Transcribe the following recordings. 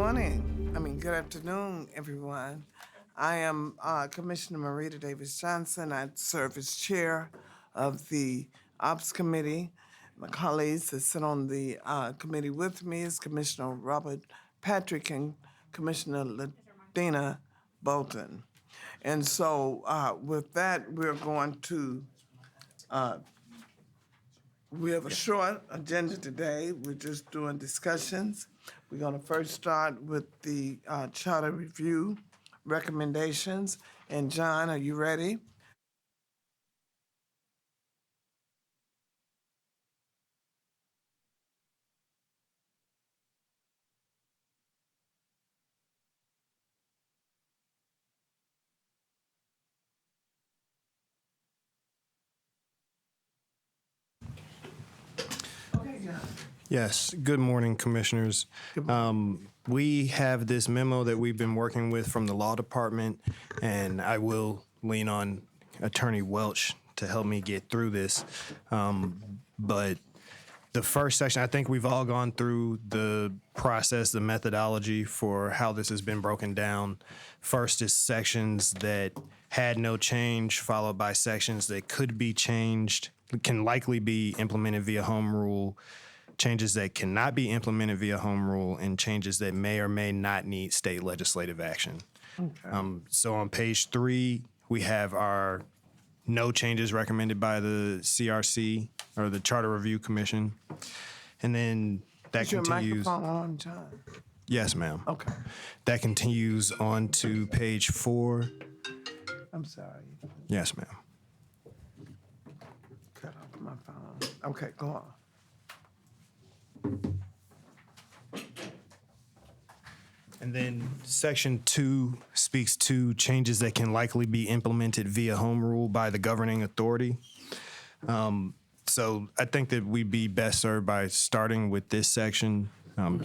Good afternoon, everyone. I am Commissioner Marita Davis Johnson. I serve as chair of the Ops Committee. My colleagues that sit on the committee with me is Commissioner Robert Patrick and Commissioner Ladina Bolton. And so with that, we're going to we have a short agenda today. We're just doing discussions. We're going to first start with the charter review recommendations. And John, are you ready? Okay, John. Yes, good morning, Commissioners. We have this memo that we've been working with from the Law Department, and I will lean on Attorney Welch to help me get through this. But the first section, I think we've all gone through the process, the methodology for how this has been broken down. First is sections that had no change, followed by sections that could be changed, can likely be implemented via home rule, changes that cannot be implemented via home rule, and changes that may or may not need state legislative action. Okay. So on page 3, we have our no changes recommended by the CRC or the Charter Review Commission. And then that Is your continues. microphone on, John? Yes, ma'am. Okay. That continues on to page 4. I'm sorry. Yes, ma'am. Cut off my phone. Okay, go on. And then section 2 speaks to changes that can likely be implemented via home rule by the governing authority. So I think that we'd be best served by starting with this section,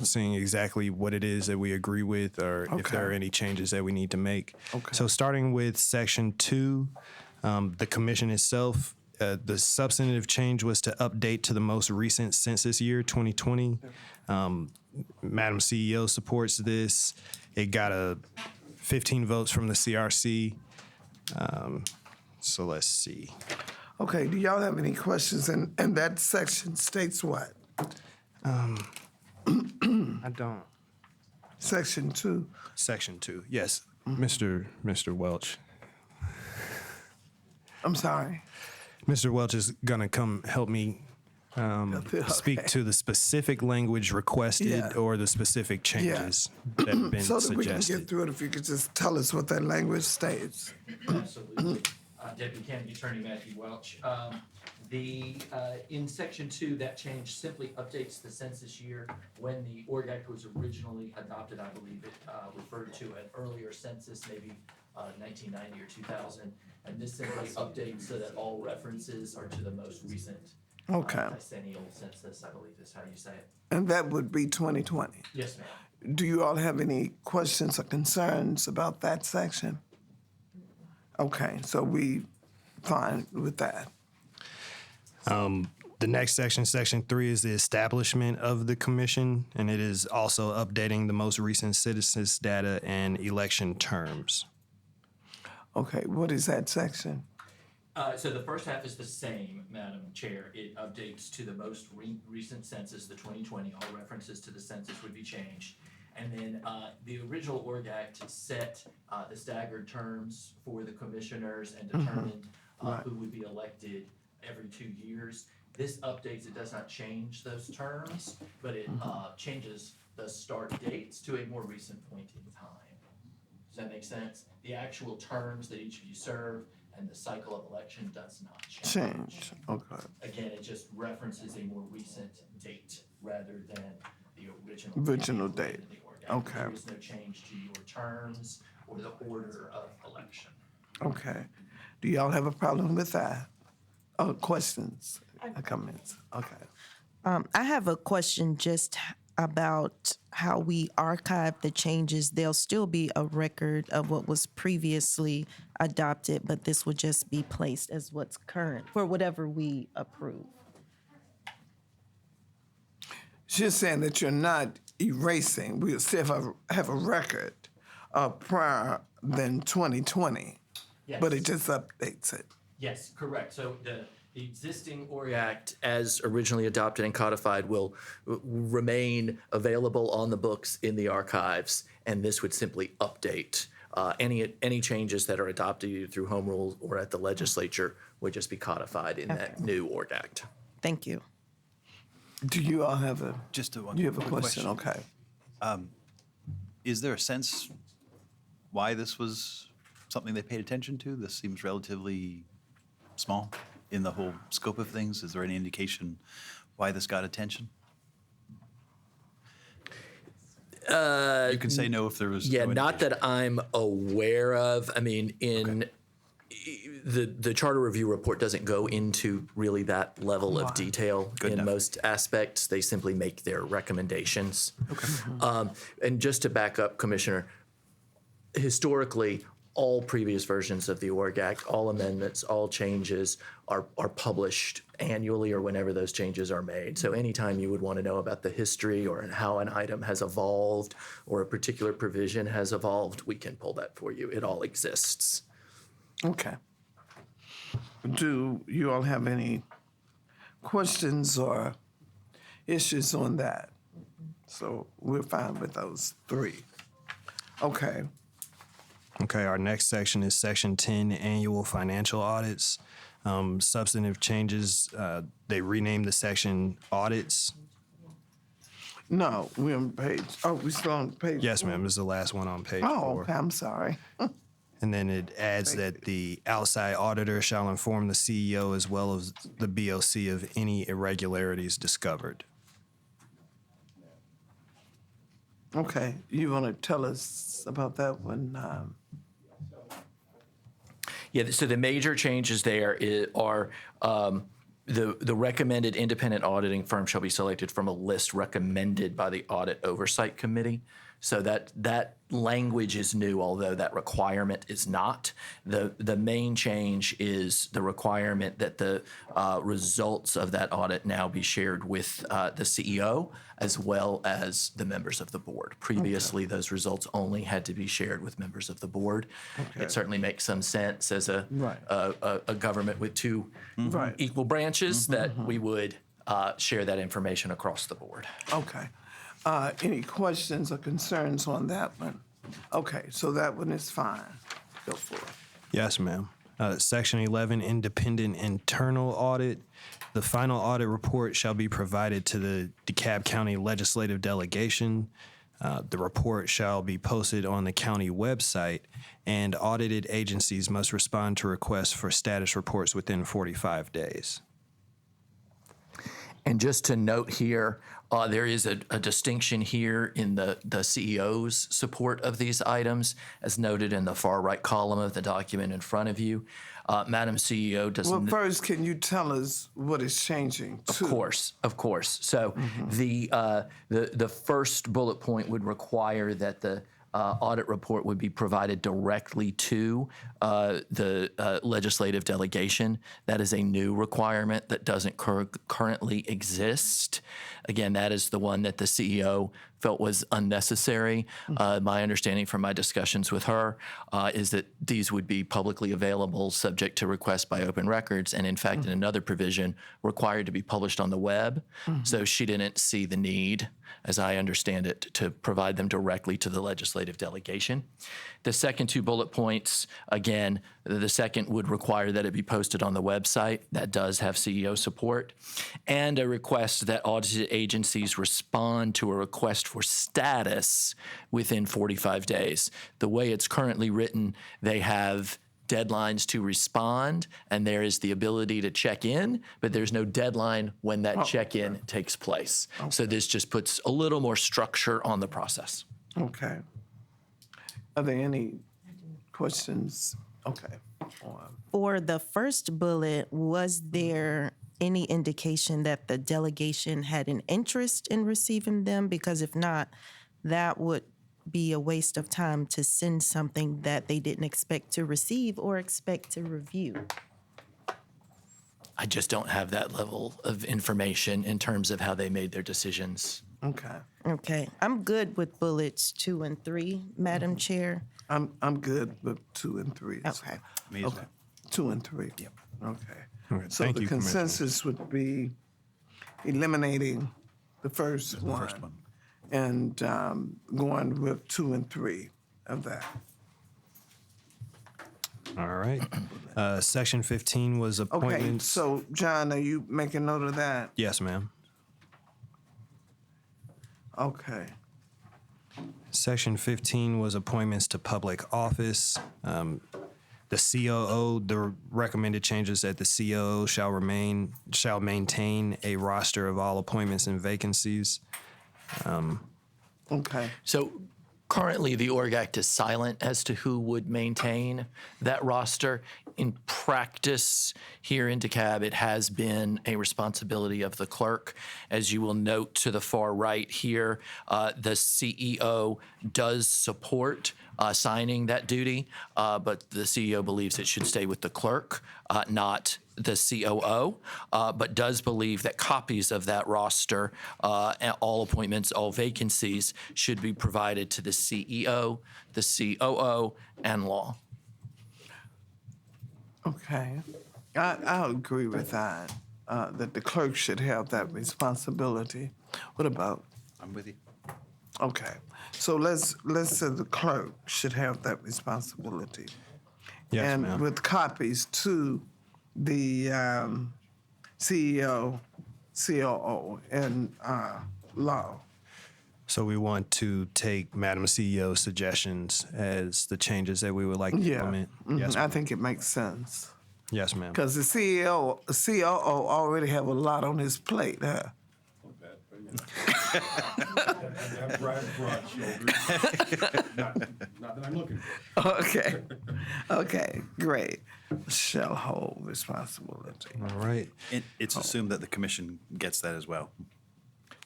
seeing exactly what it is that we agree with, or if there are any changes that we need to make. Okay. So starting with section 2, the commission itself, the substantive change was to update to the most recent census year, 2020. Madam CEO supports this. It got 15 votes from the CRC. So let's see. Okay, do y'all have any questions? And that section states what? I don't. Section 2. Section 2, yes. Mr. Welch. I'm sorry. Mr. Welch is gonna come help me speak to the specific language requested Yeah. or the specific changes that have been So that we can suggested. get through it, if you could just tell us what that language states. Absolutely. Deputy County Attorney Matthew Welch. In section 2, that change simply updates the census year. When the org act was originally adopted, I believe it referred to an earlier census, maybe 1990 or 2000. And this simply updates so that all references are to the most recent Okay. decennial census, I believe is how you say it. And that would be 2020. Yes, ma'am. Do you all have any questions or concerns about that section? Okay, so we fine with that. The next section, section 3, is the establishment of the commission, and it is also updating the most recent census data and election terms. Okay, what is that section? So the first half is the same, Madam Chair. It updates to the most recent census, the 2020. All references to the census would be changed. And then the original org act set the staggered terms for the commissioners and determined who would be elected every 2 years. This updates, it does not change those terms, but it changes the start dates to a more recent point in time. Does that make sense? The actual terms that each of you serve and the cycle of election does not change. Okay. Again, it just references a more recent date rather than the Original date. in the org act. Okay. There is no change to your terms or the order of election. Okay. Do y'all have a problem with that? Oh, questions, comments? Okay. I have a question just about how we archive the changes. There'll still be a record of what was previously adopted, but this would just be placed as what's current for whatever we approve. She's saying that you're not erasing. We'll still have a record of prior than 2020, but it just updates it. Yes, correct. So the existing ORG Act, as originally adopted and codified, will remain available on the books in the archives, and this would simply update. Any changes that are adopted either through home rule or at the legislature would just be codified in that new ORG Act. Thank you. Do you all have a, Just a one. you have a quick question? Okay. Is there a sense why this was something they paid attention to? This seems relatively small in the whole scope of things. Is there any indication why this got attention? You can say no if there was. Yeah, no not indication. that I'm aware of. I mean, the charter review report doesn't go into really that level of detail Good in enough. most aspects. They simply make their recommendations. And just to back up, Commissioner, historically, all previous versions of the ORG Act, all amendments, all changes are published annually or whenever those changes are made. So anytime you would want to know about the history or how an item has evolved or a particular provision has evolved, we can pull that for you. It all exists. Okay. Do you all have any questions or issues on that? So we're fine with those three. Okay. Okay, our next section is Section 10, Annual Financial Audits. Substantive changes, they renamed the section Audits. No, we're on page, we still on page? Yes, ma'am, this is the last one on page Oh, 4. okay, I'm sorry. And then it adds that the outside auditor shall inform the CEO as well as the BOC of any irregularities discovered. Okay, you want to tell us about that one? Yeah, so the major changes there are the recommended independent auditing firm shall be selected from a list recommended by the Audit Oversight Committee. So that language is new, although that requirement is not. The main change is the requirement that the results of that audit now be shared with the CEO as well as the members of the board. Previously, those results only had to be shared with members of the board. Okay. It certainly makes some sense as a government with two Right. equal branches that we would share that information across the board. Okay. Any questions or concerns on that one? Okay, so that one is fine. Go for it. Yes, ma'am. Section 11, Independent Internal Audit. The final audit report shall be provided to the DeKalb County Legislative Delegation. The report shall be posted on the county website, and audited agencies must respond to requests for status reports within 45 days. And just to note here, there is a distinction here in the CEO's support of these items, as noted in the far right column of the document in front of you. Madam CEO does Well, first, can you tell us what is changing to? Of course. So the first bullet point would require that the audit report would be provided directly to the legislative delegation. That is a new requirement that doesn't currently exist. Again, that is the one that the CEO felt was unnecessary. My understanding from my discussions with her is that these would be publicly available subject to request by open records, and in fact, in another provision, required to be published on the web. So she didn't see the need, as I understand it, to provide them directly to the legislative delegation. The second two bullet points, again, the second would require that it be posted on the website. That does have CEO support. And a request that audited agencies respond to a request for status within 45 days. The way it's currently written, they have deadlines to respond, and there is the ability to check in, but there's no deadline when that check-in takes place. So this just puts a little more structure on the process. Okay. Are there any questions? Okay. For the first bullet, was there any indication that the delegation had an interest in receiving them? Because if not, that would be a waste of time to send something that they didn't expect to receive or expect to review. I just don't have that level of information in terms of how they made their decisions Okay. Okay, I'm good with bullets 2 and 3, Madam Chair. I'm good with 2 and 3. Okay. Me as Okay. well. 2 and 3. Yep. Okay. Okay, So thank the you, Commissioner. consensus would be eliminating the first The first one. and going with 2 and 3 of that. All right. Section 15 was Okay, appointments. so John, are you making note of that? Yes, ma'am. Okay. Section 15 was appointments to public office. The COO, the recommended changes that the COO shall maintain a roster of all appointments and vacancies. Okay. So currently, the org act is silent as to who would maintain that roster. In practice, here in DeKalb, it has been a responsibility of the clerk. As you will note to the far right here, the CEO does support signing that duty, but the CEO believes it should stay with the clerk, not the COO, but does believe that copies of that roster, and all appointments, all vacancies, should be provided to the CEO, the COO, and law. Okay. I'll agree with that, that the clerk should have that responsibility. What about, I'm with you. okay, so let's say the clerk should have that responsibility. Yes, And ma'am. with copies to the CEO, COO, and law. So we want to take Madam CEO's suggestions as the changes that we would like to Yeah, implement. mhm, Yes, I ma'am. think it makes sense. Yes, ma'am. Because the COO already have a lot on his plate, huh? That broad shoulders. Not that I'm looking for. Okay, okay, great. Shall hold responsibility. All right. It's assumed that the commission gets that as well.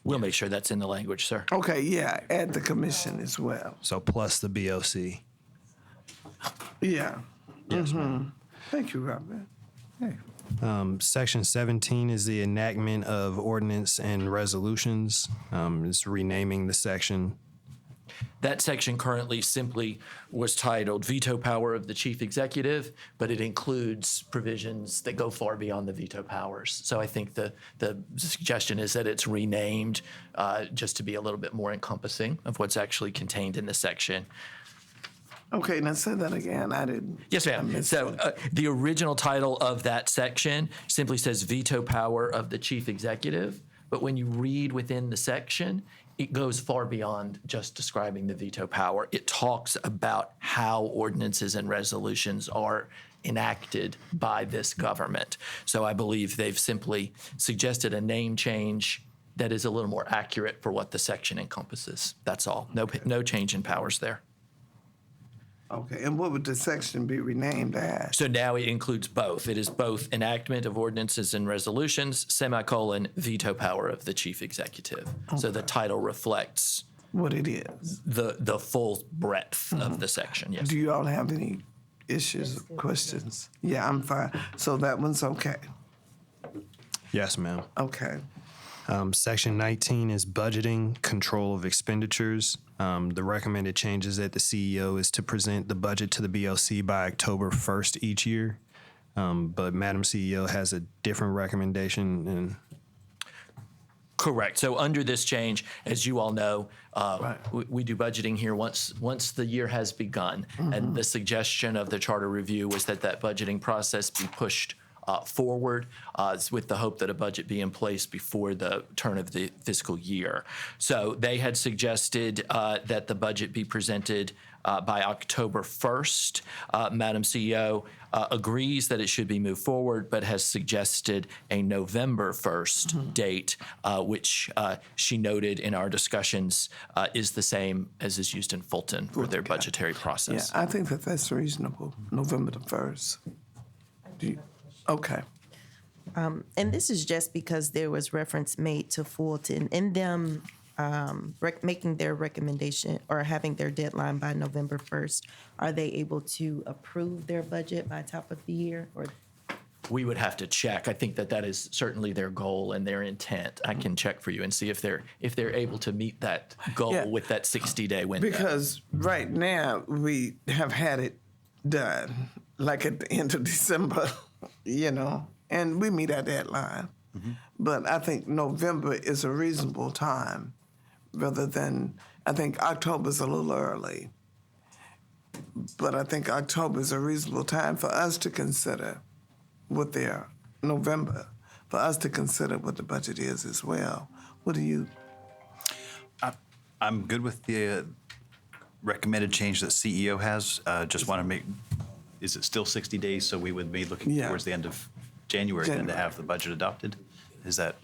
We'll make sure that's in the language, sir. Okay, yeah, add the commission as well. So plus the BOC. Yeah. Yes, ma'am. Thank you, Robert. Hey. Section 17 is the enactment of ordinance and resolutions. It's renaming the section. That section currently simply was titled Veto Power of the Chief Executive, but it includes provisions that go far beyond the veto powers. So I think the suggestion is that it's renamed just to be a little bit more encompassing of what's actually contained in the section. Okay, now say that again. I didn't. Yes, I ma'am. missed So it. the original title of that section simply says Veto Power of the Chief Executive, but when you read within the section, it goes far beyond just describing the veto power. It talks about how ordinances and resolutions are enacted by this government. So I believe they've simply suggested a name change that is a little more accurate for what the section encompasses. That's all. No change in powers there. Okay, and what would the section be renamed as? So now it includes both. It is both enactment of ordinances and resolutions, semicolon, veto power of the chief executive. So the title reflects What it is? the full breadth of the section, yes. Do you all have any issues, questions? Yeah, I'm fine. So that one's okay. Yes, ma'am. Okay. Section 19 is budgeting, control of expenditures. The recommended changes at the CEO is to present the budget to the BOC by October 1st each year. But Madam CEO has a different recommendation, and Correct. So under this change, as you all know, Right. we do budgeting here once the year has begun. And the suggestion of the charter review was that budgeting process be pushed forward with the hope that a budget be in place before the turn of the fiscal year. So they had suggested that the budget be presented by October 1st. Madam CEO agrees that it should be moved forward, but has suggested a November 1st date, which she noted in our discussions is the same as is used in Fulton for their budgetary Yeah, process. I think that's reasonable. November the 1st. Okay. And this is just because there was reference made to Fulton in them making their recommendation or having their deadline by November 1st. Are they able to approve their budget by top of the year? Or we would have to check. I think that is certainly their goal and their intent. I can check for you and see if they're able to meet that goal Yeah. with that 60-day window. Because right now, we have had it done, like at the end of December, and we meet our deadline. But I think November is a reasonable time rather than, I think October's a little early. But I think October is a reasonable time for us to consider what November, for us to consider what the budget is as well. What do you? I'm good with the recommended change that CEO has. Just want to make, is it still 60 days? So we would be looking Yeah. towards the end of January then to have the budget adopted? Is that?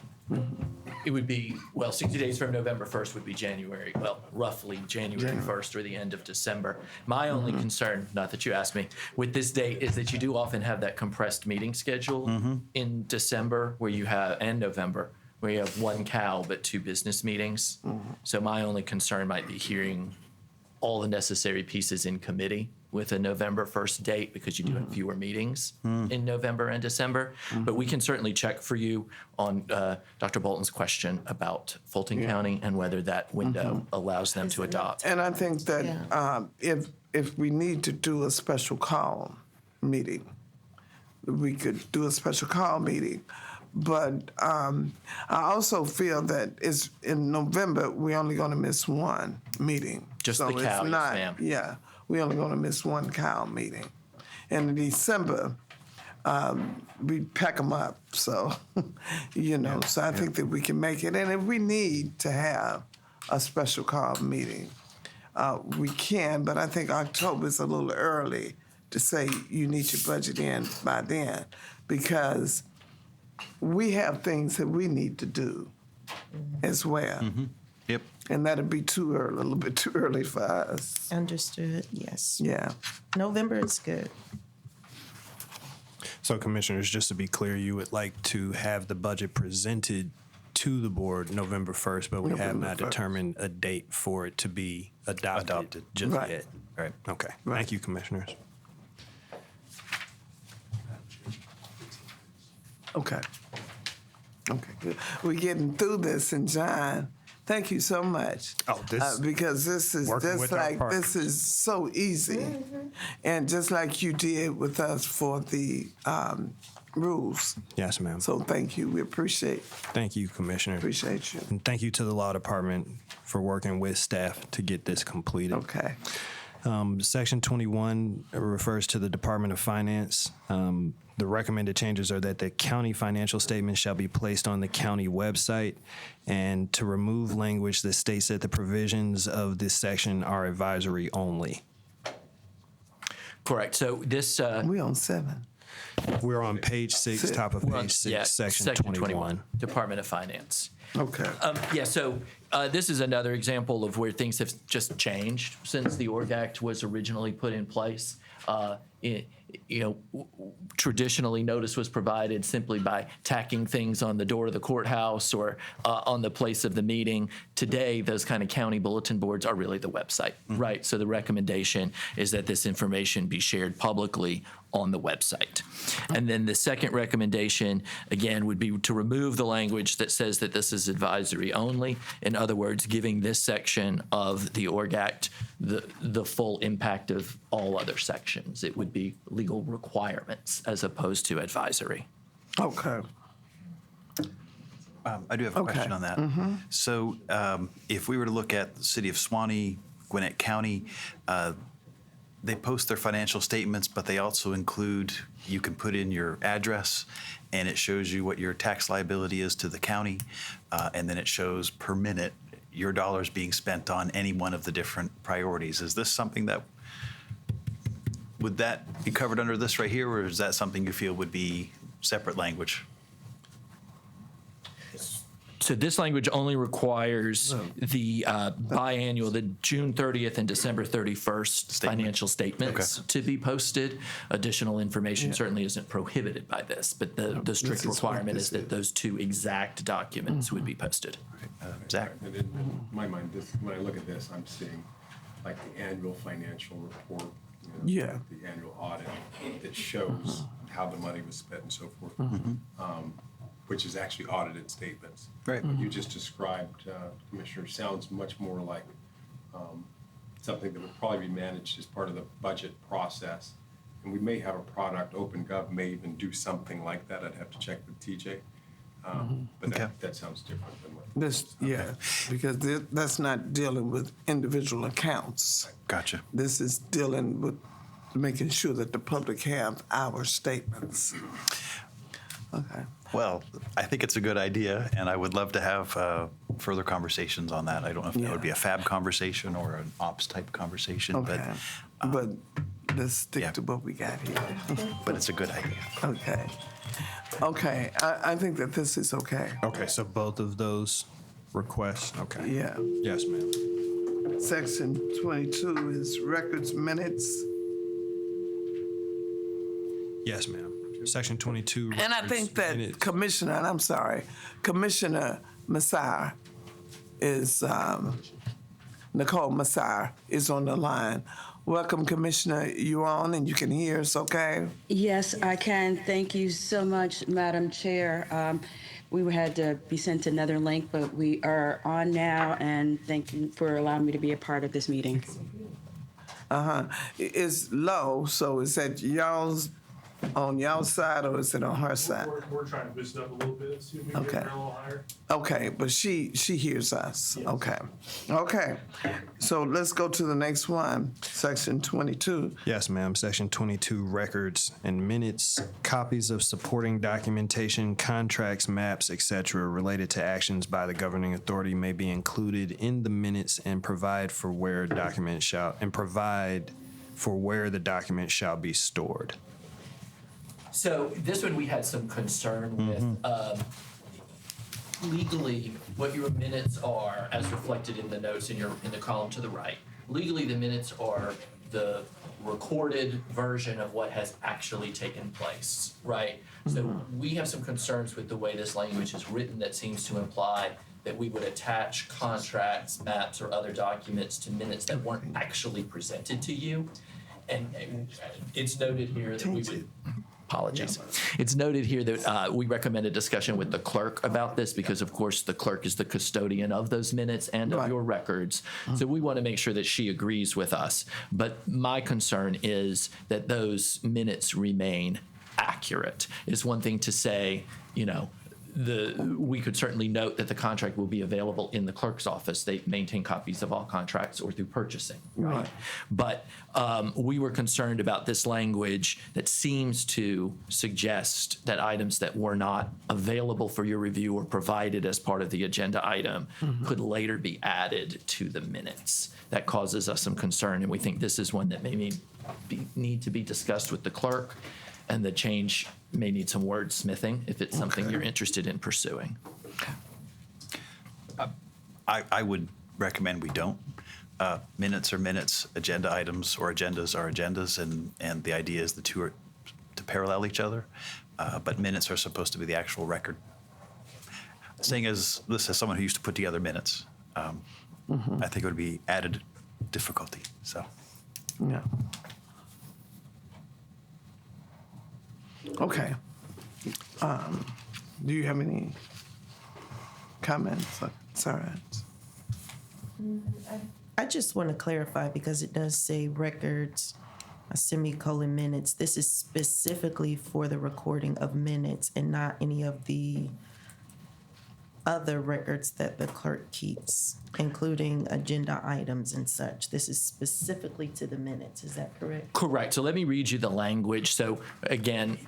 It would be, 60 days from November 1st would be January, roughly January 1st or the end of December. My only concern, not that you asked me, with this date is that you do often have that compressed meeting schedule in December and November, where you have one CAL but 2 business meetings. So my only concern might be hearing all the necessary pieces in committee with a November 1st date, because you do have fewer meetings in November and December. But we can certainly check for you on Dr. Bolton's question about Fulton County and whether that window allows them to adopt. And I think that if we need to do a special call meeting, we could do a special call meeting. But I also feel that it's in November, we're only going to miss one meeting. Just so the CAL, it's yes, not, ma'am. Yeah, we're only going to miss one CAL meeting. And in December, we pack them up. So, so I think that we can make it. And if we need to have a special call meeting, we can. But I think October is a little early to say you need your budget in by then, because we have things that we need to do as well. Yep. And that'd be too early, a little bit too early for us. Understood, yes. Yeah. November is good. So, Commissioners, just to be clear, you would like to have the budget presented to the board November 1st, but we have November not 1st. determined a date for it to be adopted just Right. yet. Right. Okay. Right. Thank you, Commissioners. Okay. Okay, good. We're getting through this, and John, thank you so much. Oh, this- because this is working just with our like partners. this is so easy, and just like you did with us for the rules. Yes, ma'am. So thank you. We appreciate Thank you, Commissioner. you. And thank you to the Law Department for working with staff to get this completed. Okay. Section 21 refers to the Department of Finance. The recommended changes are that the county financial statements shall be placed on the county website, and to remove language that states that the provisions of this section are advisory only. Correct. So this, We on 7. We're on page 6, top of page 6, section 21. Department of Finance. Okay. So this is another example of where things have just changed since the Org Act was originally put in place. Traditionally, notice was provided simply by tacking things on the door of the courthouse or on the place of the meeting. Today, those kind of county bulletin boards are really the website, right? So the recommendation is that this information be shared publicly on the website. And then the second recommendation, again, would be to remove the language that says that this is advisory only. In other words, giving this section of the Org Act the full impact of all other sections. It would be legal requirements as opposed to advisory. Okay. I do have a Okay. question on that. So if we were to look at the city of Suwannee, Gwinnett County, they post their financial statements, but they also include, you can put in your address, and it shows you what your tax liability is to the county, and then it shows per minute your dollars being spent on any one of the different priorities. Is this something that, would that be covered under this right here, or is that something you feel would be separate language? So this language only requires the biannual, the June 30th and December 31st financial statements to be posted. Additional information certainly isn't prohibited by this, but the strict This is what requirement this is that those two exact documents would be posted. Zach? And in my mind, when I look at this, I'm seeing like the annual financial report. Yeah. The annual audit that shows how the money was spent and so forth, which is actually audited statements. Right. What you just described, Commissioner, sounds much more like something that would probably be managed as part of the budget process. And we may have a product, OpenGov may even do something like that. I'd have to check with TJ. But Okay. that sounds different than what. Yeah, because that's not dealing with individual accounts. Gotcha. This is dealing with making sure that the public have our statements. Okay. Well, I think it's a good idea, and I would love to have further conversations on that. I don't know if that would be a FAB conversation or an ops type conversation, Okay. But let's stick yeah. to what we got here. but it's a good idea. Okay. Okay, I think that this is okay. Okay, so both of those requests, okay. Yeah. Yes, ma'am. Section 22 is records minutes. Yes, ma'am. Section 22. And I records think that minutes. Commissioner Massar is, Nicole Massar is on the line. Welcome, Commissioner. You're on and you can hear us, okay? Yes, I can. Thank you so much, Madam Chair. We had to be sent another link, but we are on now, and thank you for allowing me to be a part of this meeting. It's low, so is that on y'all's side or is it on her side? We're trying to boost it up a little bit, see if we can Okay. get her a little higher. Okay, but she hears us. Okay. Okay. So let's go to the next one, section 22. Yes, ma'am. Section 22, records and minutes, copies of supporting documentation, contracts, maps, etc., related to actions by the governing authority may be included in the minutes and provide for where the document shall be stored. So this one we had some concern with. Legally, what your minutes are, as reflected in the notes in the column to the right, legally the minutes are the recorded version of what has actually taken place, right? So we have some concerns with the way this language is written that seems to imply that we would attach contracts, maps, or other documents to minutes that weren't actually presented to you. And it's noted here that we would. Apologies. It's noted here that we recommend a discussion with the clerk about this because, of course, the clerk is the custodian of those minutes and of Right. your records. So we want to make sure that she agrees with us. But my concern is that those minutes remain accurate. It's one thing to say, we could certainly note that the contract will be available in the clerk's office. They maintain copies of all contracts or through purchasing, right? But we were concerned about this language that seems to suggest that items that were not available for your review or provided as part of the agenda item could later be added to the minutes. That causes us some concern, and we think this is one that may need to be discussed with the clerk. And the change may need some wordsmithing if it's something you're interested in pursuing. I would recommend we don't. Minutes are minutes, agenda items or agendas are agendas, and the idea is the two are to parallel each other. But minutes are supposed to be the actual record. Saying as this as someone who used to put together minutes, I think it would be added difficulty. So. Yeah. Okay. Do you have any comments, Sarah? I just want to clarify because it does say records, a semicolon minutes. This is specifically for the recording of minutes and not any of the other records that the clerk keeps, including agenda items and such. This is specifically to the minutes. Is that correct? Correct. So let me read you the language. So again,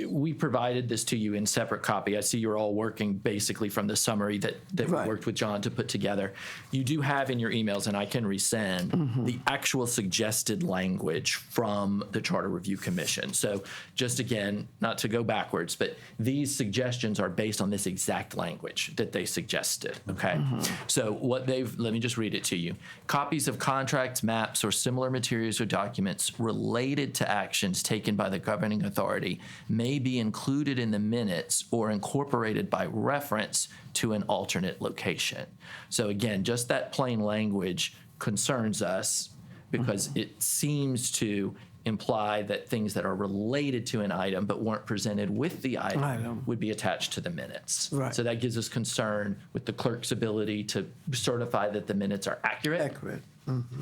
we provided this to you in separate copy. I see you're all working basically from the summary that Right. we worked with John to put together. You do have in your emails, and I can resend, the actual suggested language from the Charter Review Commission. So just again, not to go backwards, but these suggestions are based on this exact language that they suggested, okay? So let me just read it to you. Copies of contracts, maps, or similar materials or documents related to actions taken by the governing authority may be included in the minutes or incorporated by reference to an alternate location. So again, just that plain language concerns us because it seems to imply that things that are related to an item but weren't presented with the item Item. would be attached to the minutes. Right. So that gives us concern with the clerk's ability to certify that the minutes are accurate. Accurate.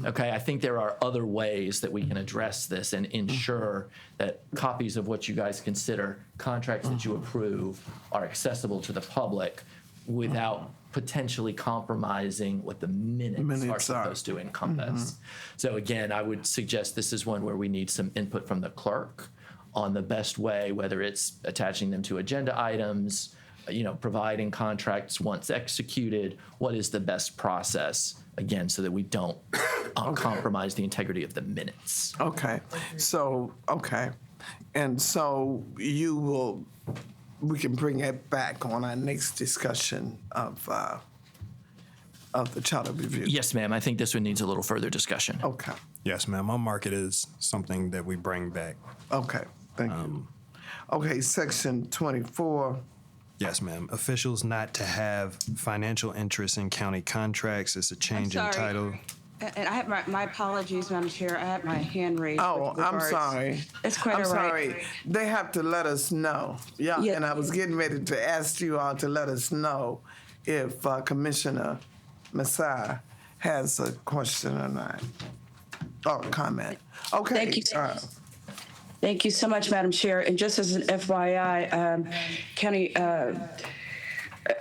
Okay, I think there are other ways that we can address this and ensure that copies of what you guys consider contracts that you approve are accessible to the public without potentially compromising what the minutes are Minutes are. supposed to encompass. So again, I would suggest this is one where we need some input from the clerk on the best way, whether it's attaching them to agenda items, providing contracts once executed, what is the best process, again, so that we don't compromise the integrity of the minutes. Okay, so, okay. And so we can bring it back on our next discussion of the charter review. Yes, ma'am, I think this one needs a little further discussion. Okay, Yes, ma'am. I'll mark it as something that we bring back. okay, thank you. Okay, section 24, Yes, ma'am. Officials not to have financial interest in county contracts. It's a change in sorry. title. And I have my apologies, Madam Chair. I had my hand raised. oh, with I'm regards- sorry. It's quite I'm all right. sorry. They have to let us know. Yeah, Yeah. and I was getting ready to ask you all to let us know if Commissioner Messiah has a question or not, or comment. Okay. Thank you. Thank you so much, Madam Chair. And just as an FYI, County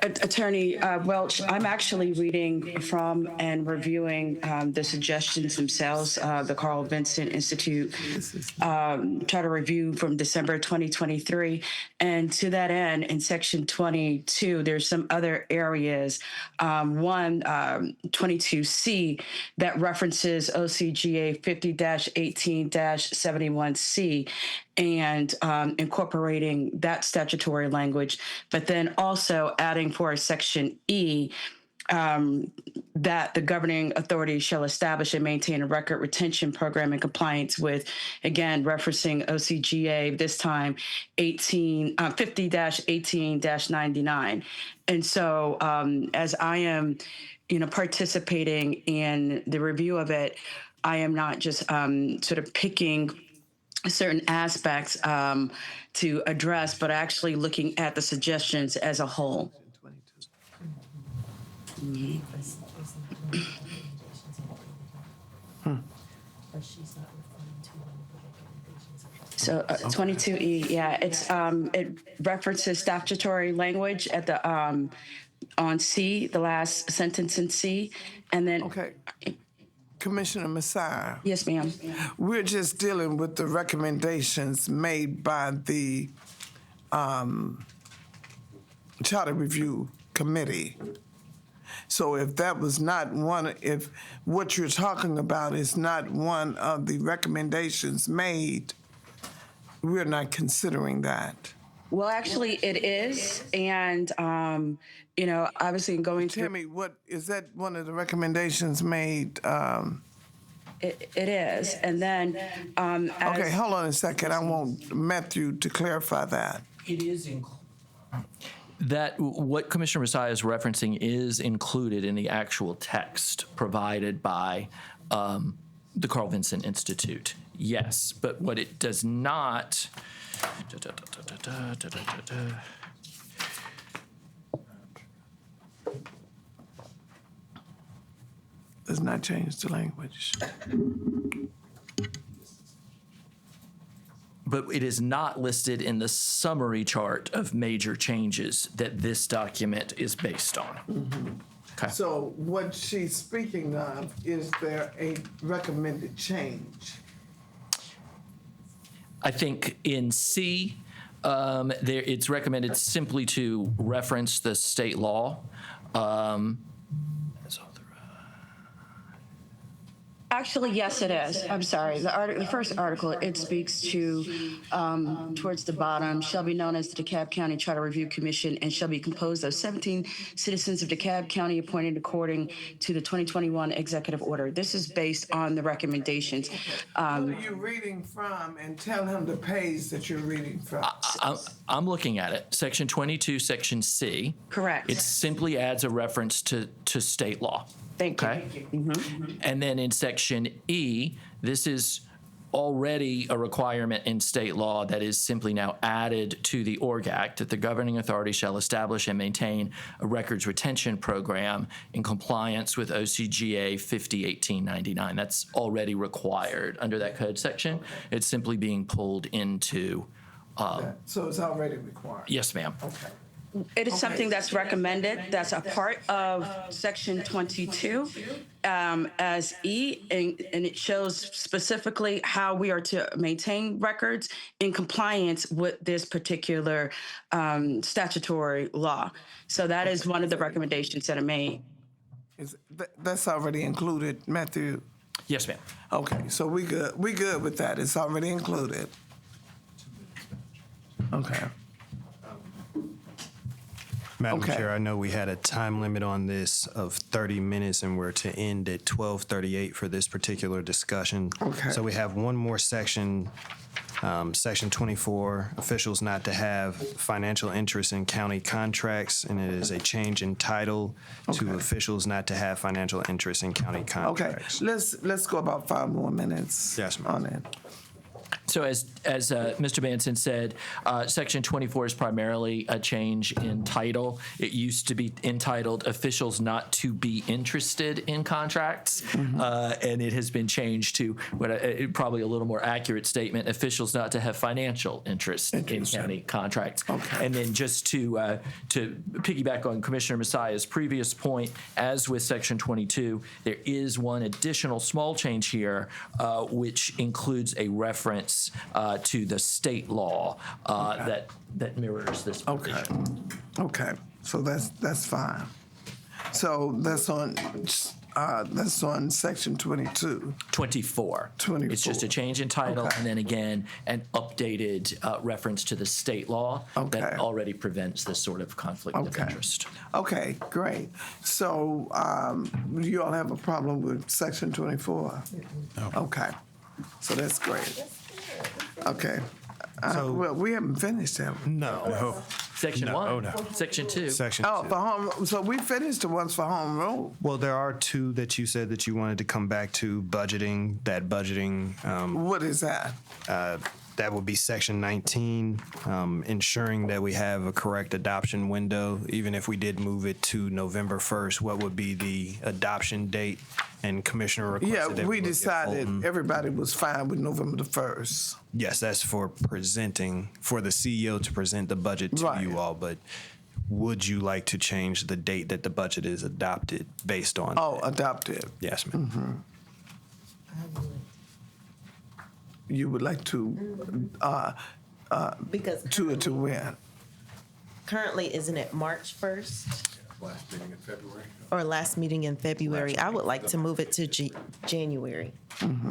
Attorney Welch, I'm actually reading from and reviewing the suggestions themselves, the Carl Vincent Institute Charter Review from December 2023. And to that end, in Section 22, there's some other areas. One, 22C, that references OCGA 50-18-71C and incorporating that statutory language, but then also adding for Section E, that the governing authority shall establish and maintain a record retention program in compliance with, again, referencing OCGA, this time 50-18-99. And so as I am, participating in the review of it, I am not just sort of picking certain aspects to address, but actually looking at the suggestions as a whole. So 22E, yeah, it references statutory language at the on C, the last sentence in C, and then Okay. Commissioner Messiah, yes, ma'am. we're just dealing with the recommendations made by the Charter Review Committee. So if that was not one, if what you're talking about is not one of the recommendations made, we're not considering that. Well, actually, it is, and obviously, in going Tell through, me, what, is that one of the recommendations made? it is, and then as, Okay, hold on a second. I want Matthew to clarify that. It is That what Commissioner Messiah is referencing is included in the actual text provided by the Carl Vincent Institute. Yes, but what it does not. Does not change the language. But it is not listed in the summary chart of major changes that this document is based on. Okay. So what she's speaking of, is there a recommended change? I think in C, it's recommended simply to reference the state law. actually, yes, it is. I'm sorry. The first article, it speaks to, towards the bottom, shall be known as the DeKalb County Charter Review Commission and shall be composed of 17 citizens of DeKalb County appointed according to the 2021 executive order. This is based on the recommendations. What are you reading from, and tell him the page that you're reading from? I'm looking at it. Section 22, Section C. Correct. It simply adds a reference to state law. Thank you. Okay. And then in Section E, this is already a requirement in state law that is simply now added to the org act, that the governing authority shall establish and maintain a records retention program in compliance with OCGA 501899. That's already required under that code section. It's simply being pulled into. So it's already required? Yes, ma'am. Okay. It is something that's recommended, that's a part of Section 22 as E, and it shows specifically how we are to maintain records in compliance with this particular statutory law. So that is one of the recommendations that are made. That's already included, Matthew? Yes, ma'am. Okay, so we good with that. It's already included. Okay. Madam Okay. Chair, I know we had a time limit on this of 30 minutes, and we're to end at 12:38 for this particular discussion. Okay. So we have one more section, Section 24, officials not to have financial interest in county contracts, and it is a change in title to officials not to have financial interest in county Okay, contracts. let's go about 5 more minutes Yes, ma'am. on it. So as Mr. Manson said, Section 24 is primarily a change in title. It used to be entitled "Officials Not to Be Interested in Contracts," and it has been changed to probably a little more accurate statement: "Officials not to have financial interest in county contracts." Okay. And then just to piggyback on Commissioner Messiah's previous point, as with Section 22, there is one additional small change here, which includes a reference to the state law that mirrors this provision. Okay, so that's fine. So that's on Section 22. 24. 24. It's just a change in title, Okay. and then again, an updated reference to the state law Okay. that already prevents this sort of conflict of Okay. interest. Okay, great. So you all have a problem with Section 24? No. Okay, so that's great. Okay. So- Well, we haven't finished that one. No. Section No, 1, oh, no. Section 2. Section Oh, 2. for home, so we finished the ones for home rule. Well, there are two that you said that you wanted to come back to, budgeting, What is that? that would be Section 19, ensuring that we have a correct adoption window. Even if we did move it to November 1st, what would be the adoption date? And Commissioner requested Yeah, that we look at decided Fulton. everybody was fine with November the 1st. Yes, that's for the CEO to present the budget to Right. you all, but would you like to change the date that the budget is adopted based on? Oh, adopted. Yes, ma'am. You would like to, Because to when? currently, isn't it March 1st Last meeting in February. or last meeting in February? I would like to move it to January.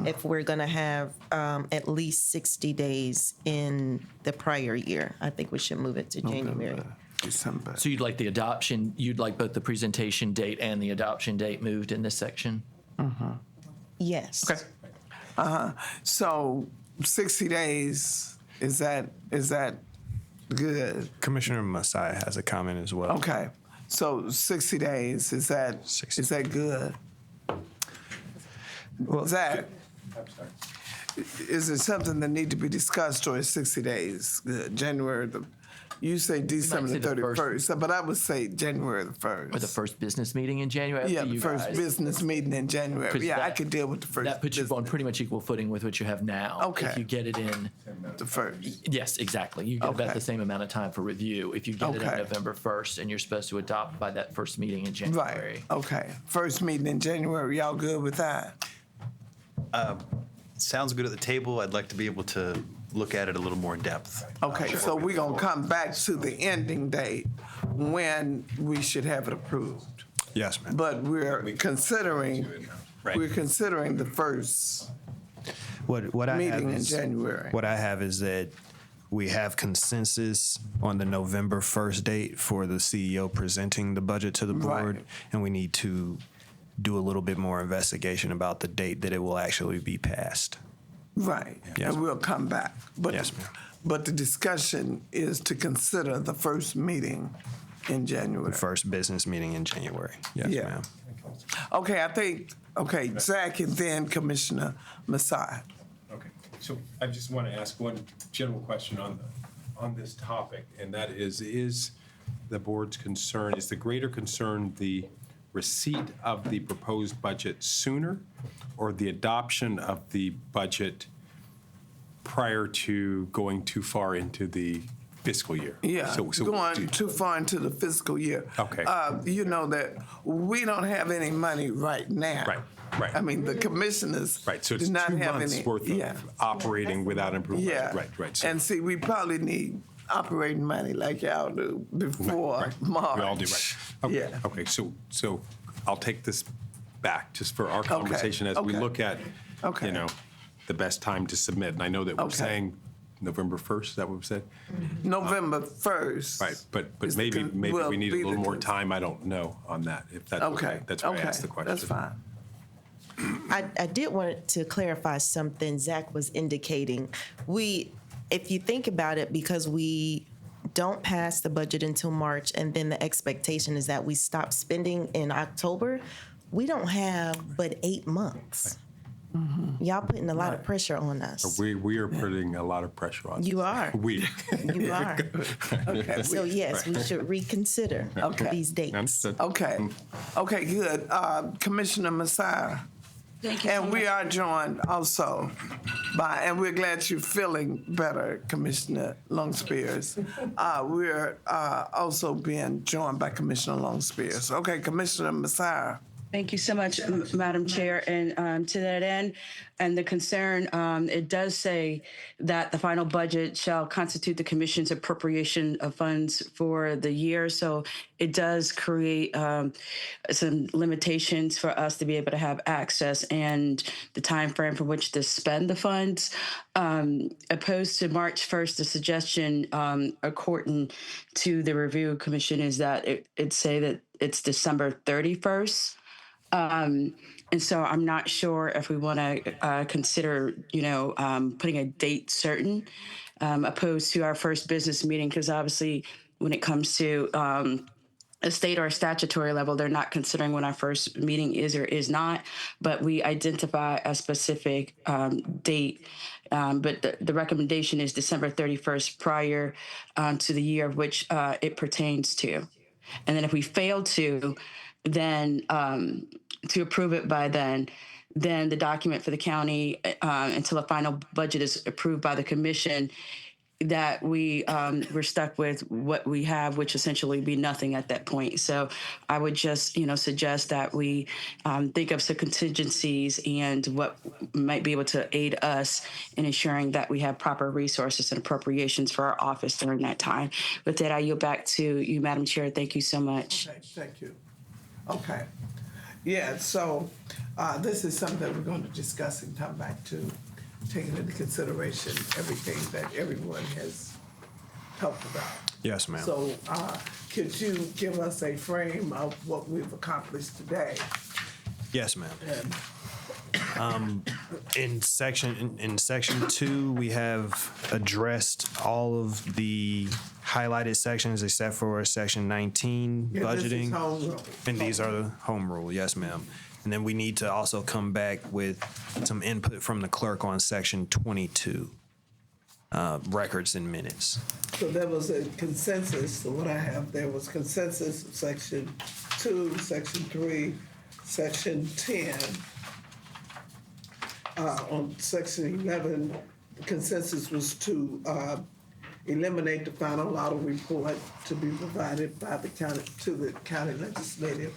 If we're going to have at least 60 days in the prior year, I think we should move it to January. December. So you'd like you'd like both the presentation date and the adoption date moved in this section? Yes. Okay. So 60 days, is that good? Commissioner Messiah has a comment as well. Okay, so 60 days, is that 60. is that good? Zach, I'm sorry. is it something that need to be discussed, or is 60 days good? January you say December say the the first- 31st, but I would say January the 1st. Or the first business meeting in January? Yeah, Up to the you first guys. business meeting in January. 'Cause Yeah, I that- could deal with the first. That puts you on business- pretty much equal footing with what you have now. Okay. If you get it in, The first. yes, exactly. You get Okay. about the same amount of time for review. If you get it on Okay. November 1st and you're supposed to adopt by that first meeting in Right, January. okay. First meeting in January, y'all good with that? Sounds good at the table. I'd like to be able to look at it a little more in depth. Okay, so we're gonna come back to the ending date when we should have it approved. Yes, ma'am. But we're considering Right. the first What I have meeting in is January. what I have is that we have consensus on the November 1st date for the CEO presenting the budget to the board, Right. and we need to do a little bit more investigation about the date that it will actually be passed. Right, Yes. and we'll come back. But Yes, ma'am. But the discussion is to consider the first meeting in January. The first business meeting in January. Yes, Yeah. ma'am. Okay, Zach and then Commissioner Messiah. Okay. So I just want to ask one general question on this topic, and that is the board's concern, is the greater concern the receipt of the proposed budget sooner or the adoption of the budget prior to going too far into the fiscal year? Yeah, going too far into the fiscal year. Okay. You know that we don't have any money right now. Right. I mean, the commissioners Right, so it's do not 2 have months any. worth Yeah. of operating without improved Yeah. budget. Right. So- And see, we probably need operating money like y'all do before Right. March. We all do, right. Okay. Yeah. Okay, so I'll take this back just for our conversation as we okay. look at, Okay. you know, the best time to submit. And I know that we're Okay. saying November 1st, is that what we said? November 1st. Right, but is the maybe will we need a be the little more con- time. I don't know on that, if that's okay. Okay. That's why I okay. asked the question. That's fine. I did want to clarify something Zach was indicating. If you think about it, because we don't pass the budget until March, and then the expectation is that we stop spending in October, we don't have but 8 months. Y'all putting a lot of pressure on us. We are putting a lot of pressure on. You are. We. You are. Okay. So yes, we should reconsider Okay. these dates. Understood. Okay. Okay, good. Commissioner Messiah. Thank you. And we are joined also by, and we're glad you're feeling better, Commissioner Longspears. We're also being joined by Commissioner Longspears. Okay, Commissioner Messiah. Thank you so much, Madam Chair. And to that end, and the concern, it does say that the final budget shall constitute the commission's appropriation of funds for the year. So it does create some limitations for us to be able to have access and the time frame for which to spend the funds. Opposed to March 1st, the suggestion, according to the review commission, is that it say that it's December 31st. And so I'm not sure if we want to consider, putting a date certain, opposed to our first business meeting, because obviously when it comes to a state or a statutory level, they're not considering when our first meeting is or is not, but we identify a specific date. But the recommendation is December 31st prior to the year of which it pertains to. And then if we fail to, then to approve it by then the document for the county until a final budget is approved by the commission, that we're stuck with what we have, which essentially be nothing at that point. So I would just, suggest that we think of some contingencies and what might be able to aid us in ensuring that we have proper resources and appropriations for our office during that time. With that, I yield back to you, Madam Chair. Thank you so much. Okay, thank you. Okay. Yeah, so this is something that we're going to discuss and come back to, taking into consideration everything that everyone has talked about. Yes, ma'am. So could you give us a frame of what we've accomplished today? Yes, ma'am. And In section 2, we have addressed all of the highlighted sections except for section 19, yeah, this is budgeting. home rule. And these are the home rule, yes, ma'am. And then we need to also come back with some input from the clerk on section 22, records and minutes. So there was a consensus, so what I have there was consensus of section 2, section 3, section 10. On section 11, the consensus was to eliminate the final audit report to be provided by the county to the county legislative.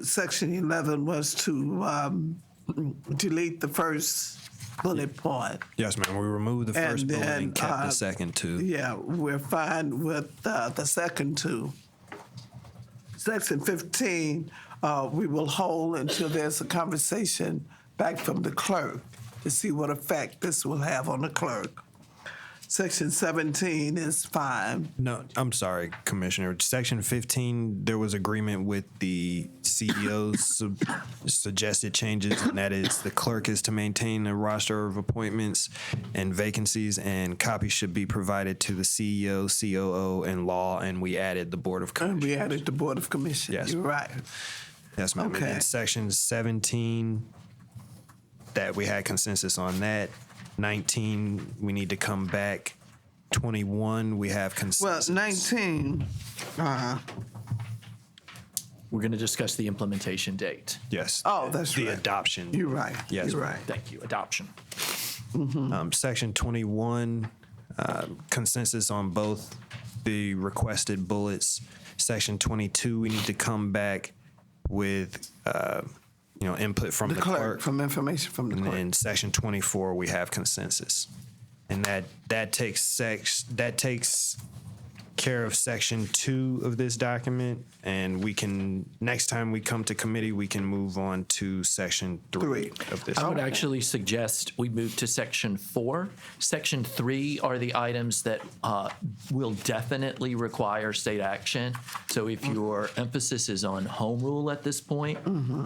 Section 11 was to delete the first bullet point. Yes, ma'am. We removed the first bullet and kept the second two. Yeah, we're fine with the second two. Section 15, we will hold until there's a conversation back from the clerk to see what effect this will have on the clerk. Section 17 is fine. No, I'm sorry, Commissioner. Section 15, there was agreement with the CEO's suggested changes, and that is the clerk is to maintain a roster of appointments and vacancies, and copies should be provided to the CEO, COO, and law, and we added the Board of And Commissioners. we added the Board of Commissioners. Yes. You're right. Yes, ma'am. And Okay. then section 17, that we had consensus on that. 19, we need to come back. 21, we have Well, consensus. 19, We're going to discuss the implementation date. Yes. Oh, that's the right. adoption. you're right. Yes, You're ma'am. right. Thank you. Adoption. Section 21, consensus on both the requested bullets. Section 22, we need to come back with, input from The the clerk, clerk. from information from the And clerk. then section 24, we have consensus. And that takes care of section 2 of this document. And we can, next time we come to committee, we can move on to section 3 of this. I would actually suggest we move to section 4. Section 3 are the items that will definitely require state action. So if your emphasis is on home rule at this point,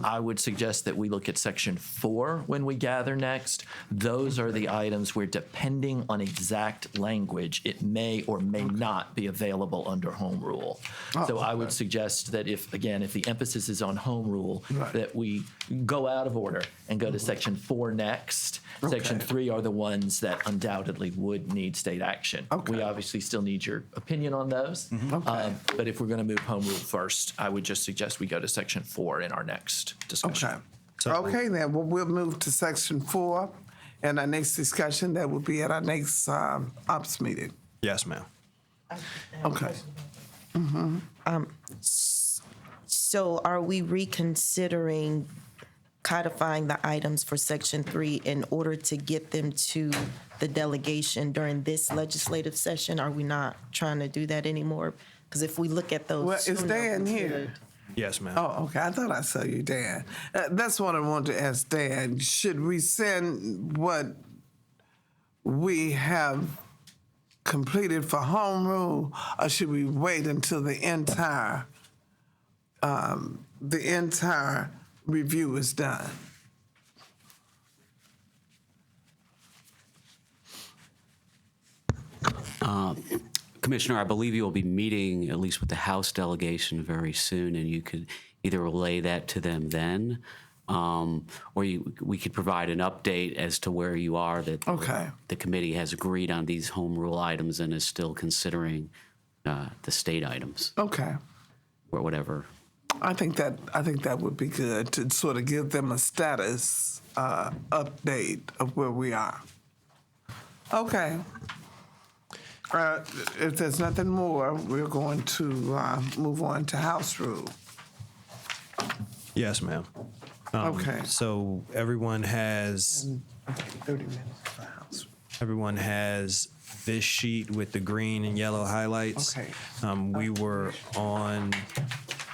I would suggest that we look at section 4 when we gather next. Those are the items where, depending on exact language, it may or may not be available under home rule. So I would suggest that if the emphasis is on home rule, that we go out of order and go to section 4 next. Section 3 are the ones that undoubtedly would need state action. We obviously still need your opinion on those. But if we're going to move home rule first, I would just suggest we go to section 4 in our next discussion. Okay. Okay, then, well, we'll move to section 4, and our next discussion, that will be at our next ops meeting. Yes, ma'am. Okay. So are we reconsidering codifying the items for section 3 in order to get them to the delegation during this legislative session? Are we not trying to do that anymore? Because if we look at those. Well, is sooner, Dan we here? could- Yes, ma'am. Oh, okay, I thought I saw you, Dan. That's what I wanted to ask Dan. Should we send what we have completed for home rule, or should we wait until the entire review is done? Commissioner, I believe you will be meeting at least with the House delegation very soon, and you could either relay that to them then, or we could provide an update as to where you are, that Okay. the committee has agreed on these home rule items and is still considering the state items, Okay. or whatever. I think that would be good to sort of give them a status update of where we are. Okay. If there's nothing more, we're going to move on to House rule. Yes, ma'am. Okay. So everyone has 30 minutes for House. Everyone has this sheet with the green and yellow highlights. Okay. We were on,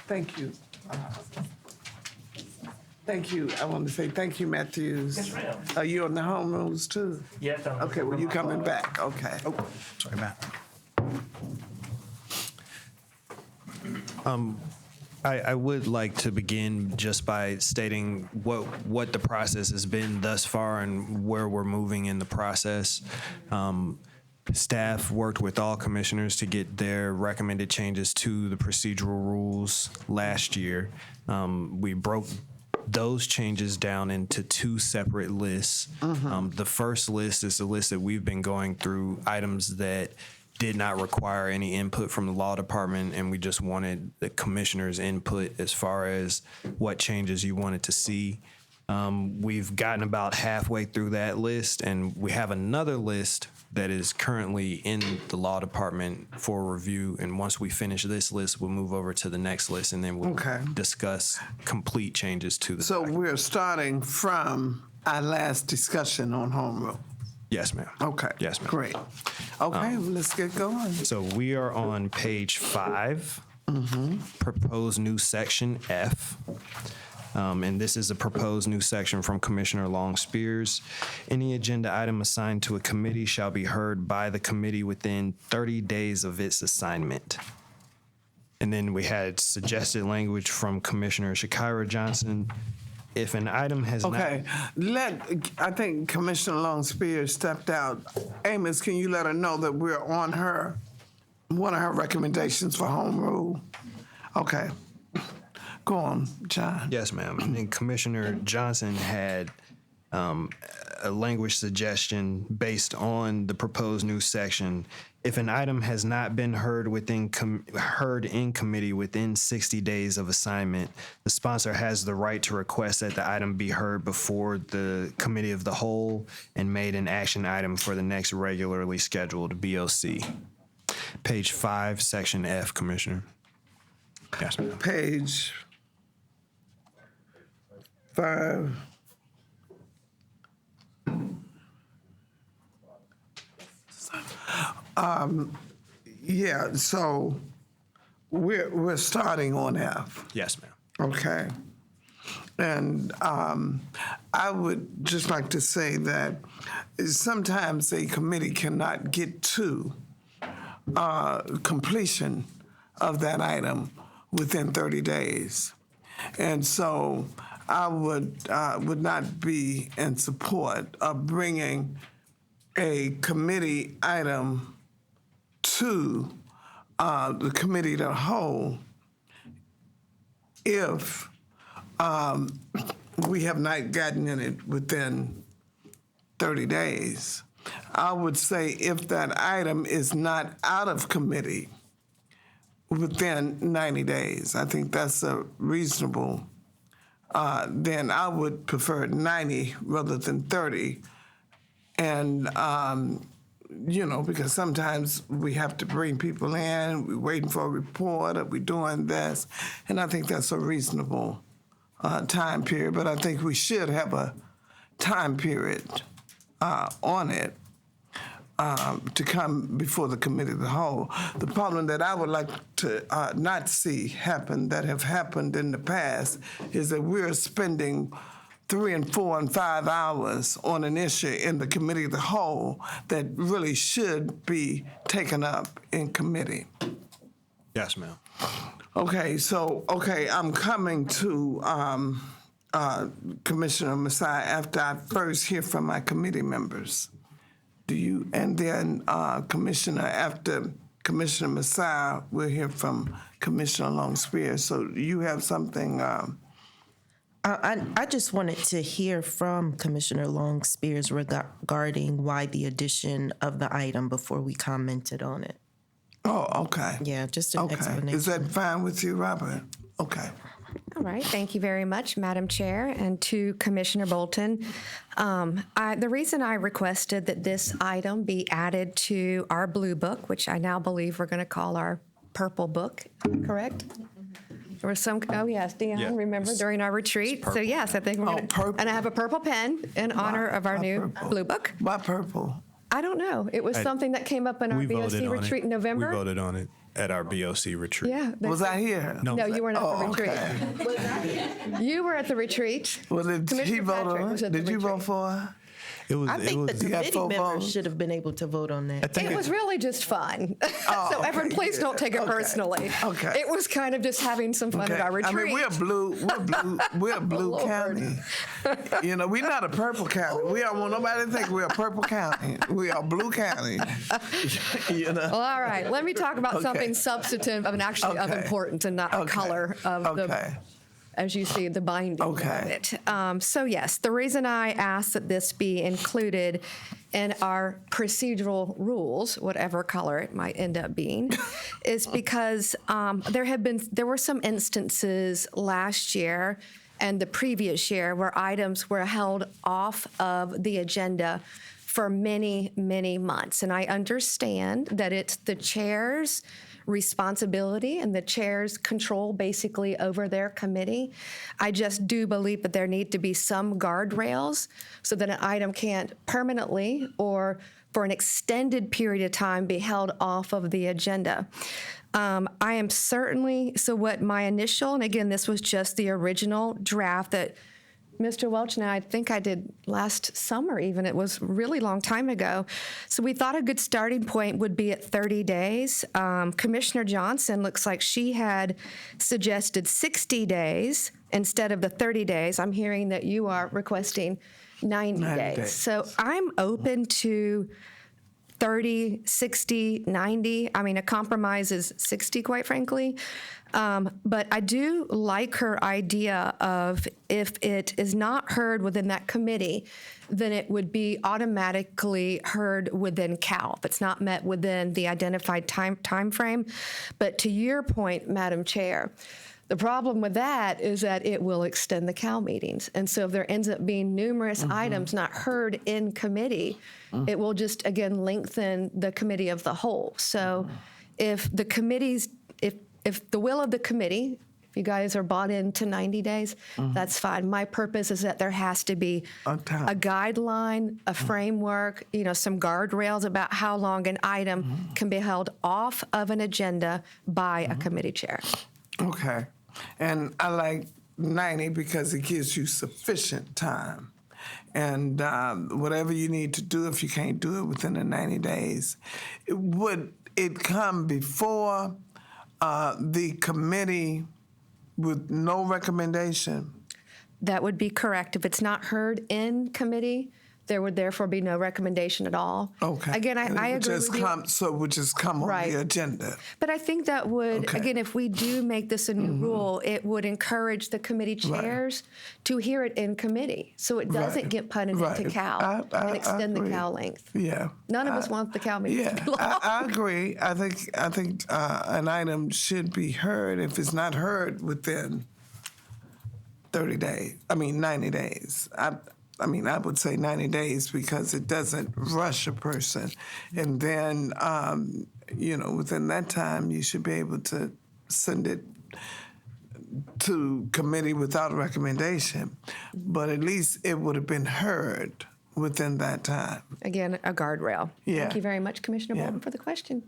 Thank you. Thank you. I want to say thank you, Matthews. Yes, ma'am. Are you on the home rules too? Yes, I'm. Okay, well, you coming back? Okay. Sorry, Matt. I would like to begin just by stating what the process has been thus far and where we're moving in the process. Staff worked with all commissioners to get their recommended changes to the procedural rules last year. We broke those changes down into 2 separate lists. The first list is the list that we've been going through, items that did not require any input from the law department, and we just wanted the commissioner's input as far as what changes you wanted to see. We've gotten about halfway through that list, and we have another list that is currently in the law department for review. And once we finish this list, we'll move over to the next list, and then we'll Okay. discuss complete changes to the So document. we're starting from our last discussion on home rule. Yes, ma'am. Okay. Yes, ma'am. Great. Okay, well, let's get going. So we are on page 5, proposed new section F. And this is a proposed new section from Commissioner Long Spears. Any agenda item assigned to a committee shall be heard by the committee within 30 days of its assignment. And then we had suggested language from Commissioner Shakira Johnson. If an item has not. Okay, I think Commissioner Long Spears stepped out. Amos, can you let her know that we're on one of her recommendations for home rule? Okay. Go on, John. Yes, ma'am. And Commissioner Johnson had a language suggestion based on the proposed new section. If an item has not been heard heard in committee within 60 days of assignment, the sponsor has the right to request that the item be heard before the committee of the whole and made an action item for the next regularly scheduled BOC. Page 5, section F, Commissioner. Yes, ma'am. Page 5. Yeah, so we're starting on F. Yes, ma'am. Okay. And I would just like to say that sometimes a committee cannot get to completion of that item within 30 days. And so I would not be in support of bringing a committee item to the committee of the whole if we have not gotten in it within 30 days. I would say if that item is not out of committee within 90 days, I think that's a reasonable, then I would prefer 90 rather than 30. And, because sometimes we have to bring people in, we're waiting for a report, or we're doing this, and I think that's a reasonable time period, but I think we should have a time period on it to come before the committee of the whole. The problem that I would like to not see happen, that have happened in the past, is that we're spending 3 and 4 and 5 hours on an issue in the committee of the whole that really should be taken up in committee. Yes, ma'am. Okay, I'm coming to Commissioner Messiah after I first hear from my committee members. And then after Commissioner Messiah, we'll hear from Commissioner Long-Spear. So do you have something? I just wanted to hear from Commissioner Long-Spears regarding why the addition of the item before we commented on it. Oh, okay. Yeah, just an explanation. Is that fine with you, Robert? Okay. All right. Thank you very much, Madam Chair, and to Commissioner Bolton. The reason I requested that this item be added to our blue book, which I now believe we're going to call our purple book, correct? There was some, oh yes, Dion, Yeah, remember during our retreat? So yes, I think we're going to, purple. and I have a purple pen in honor of our new purple? blue book. Why purple? I don't know. It was something that came up in our We BOC voted on retreat it. in November. We voted on it at our BOC retreat. Yeah. Was I here? No. No, you weren't at the retreat. Okay. You were at the retreat. Well, did he Commissioner vote Patrick on was it? at the Did you vote retreat. for her? It was. I think the You got committee full members vote? should have been able to vote on that. It was really just fun. So everyone, okay, please don't take it okay, personally. okay. It was kind of just having some fun Okay. at our retreat. I mean, we're blue Lord. county. We're not a purple county. We don't want nobody to think we're a purple county. We are blue county. Well, all right. Let me talk about Okay. something substantive and actually of Okay. importance and not the Okay. color of Okay. as you see, the binding Okay. of it. So yes, the reason I asked that this be included in our procedural rules, whatever color it might end up being, is because there were some instances last year and the previous year where items were held off of the agenda for many, many months. And I understand that it's the chair's responsibility and the chair's control basically over their committee. I just do believe that there need to be some guardrails so that an item can't permanently or for an extended period of time be held off of the agenda. I am certainly, so what my initial, and again, this was just the original draft that Mr. Welch and I think I did last summer even. It was a really long time ago. So we thought a good starting point would be at 30 days. Commissioner Johnson looks like she had suggested 60 days instead of the 30 days. I'm hearing that you are requesting 90 days. days. So I'm open to 30, 60, 90. I mean, a compromise is 60, quite frankly. But I do like her idea of if it is not heard within that committee, then it would be automatically heard within CAL if it's not met within the identified time frame. But to your point, Madam Chair, the problem with that is that it will extend the CAL meetings. And so if there ends up being numerous items not heard in committee, it will just, again, lengthen the committee of the whole. So if the committees, if the will of the committee, if you guys are bought into 90 days, that's fine. My purpose is that there has to be a guideline, a framework, some guardrails about how long an item can be held off of an agenda by a committee chair. Okay. And I like 90 because it gives you sufficient time. And whatever you need to do, if you can't do it within the 90 days, would it come before the committee with no recommendation? That would be correct. If it's not heard in committee, there would therefore be no recommendation at all. Okay. Again, I agree with you. So it would just come on Right. the agenda. But I think that would, Okay. again, if we do make this a new rule, it would encourage the committee chairs to hear it in committee, so it doesn't Right. get punted into Right. CAL I and extend the agree. CAL length. Yeah. None of us want the CAL meetings to be long. I agree. I think an item should be heard if it's not heard within 90 days. I would say 90 days because it doesn't rush a person. And then, within that time, you should be able to send it to committee without a recommendation. But at least it would have been heard within that time. Again, a guardrail. Yeah. Thank you very much, Commissioner Yeah. Bolden, for the question.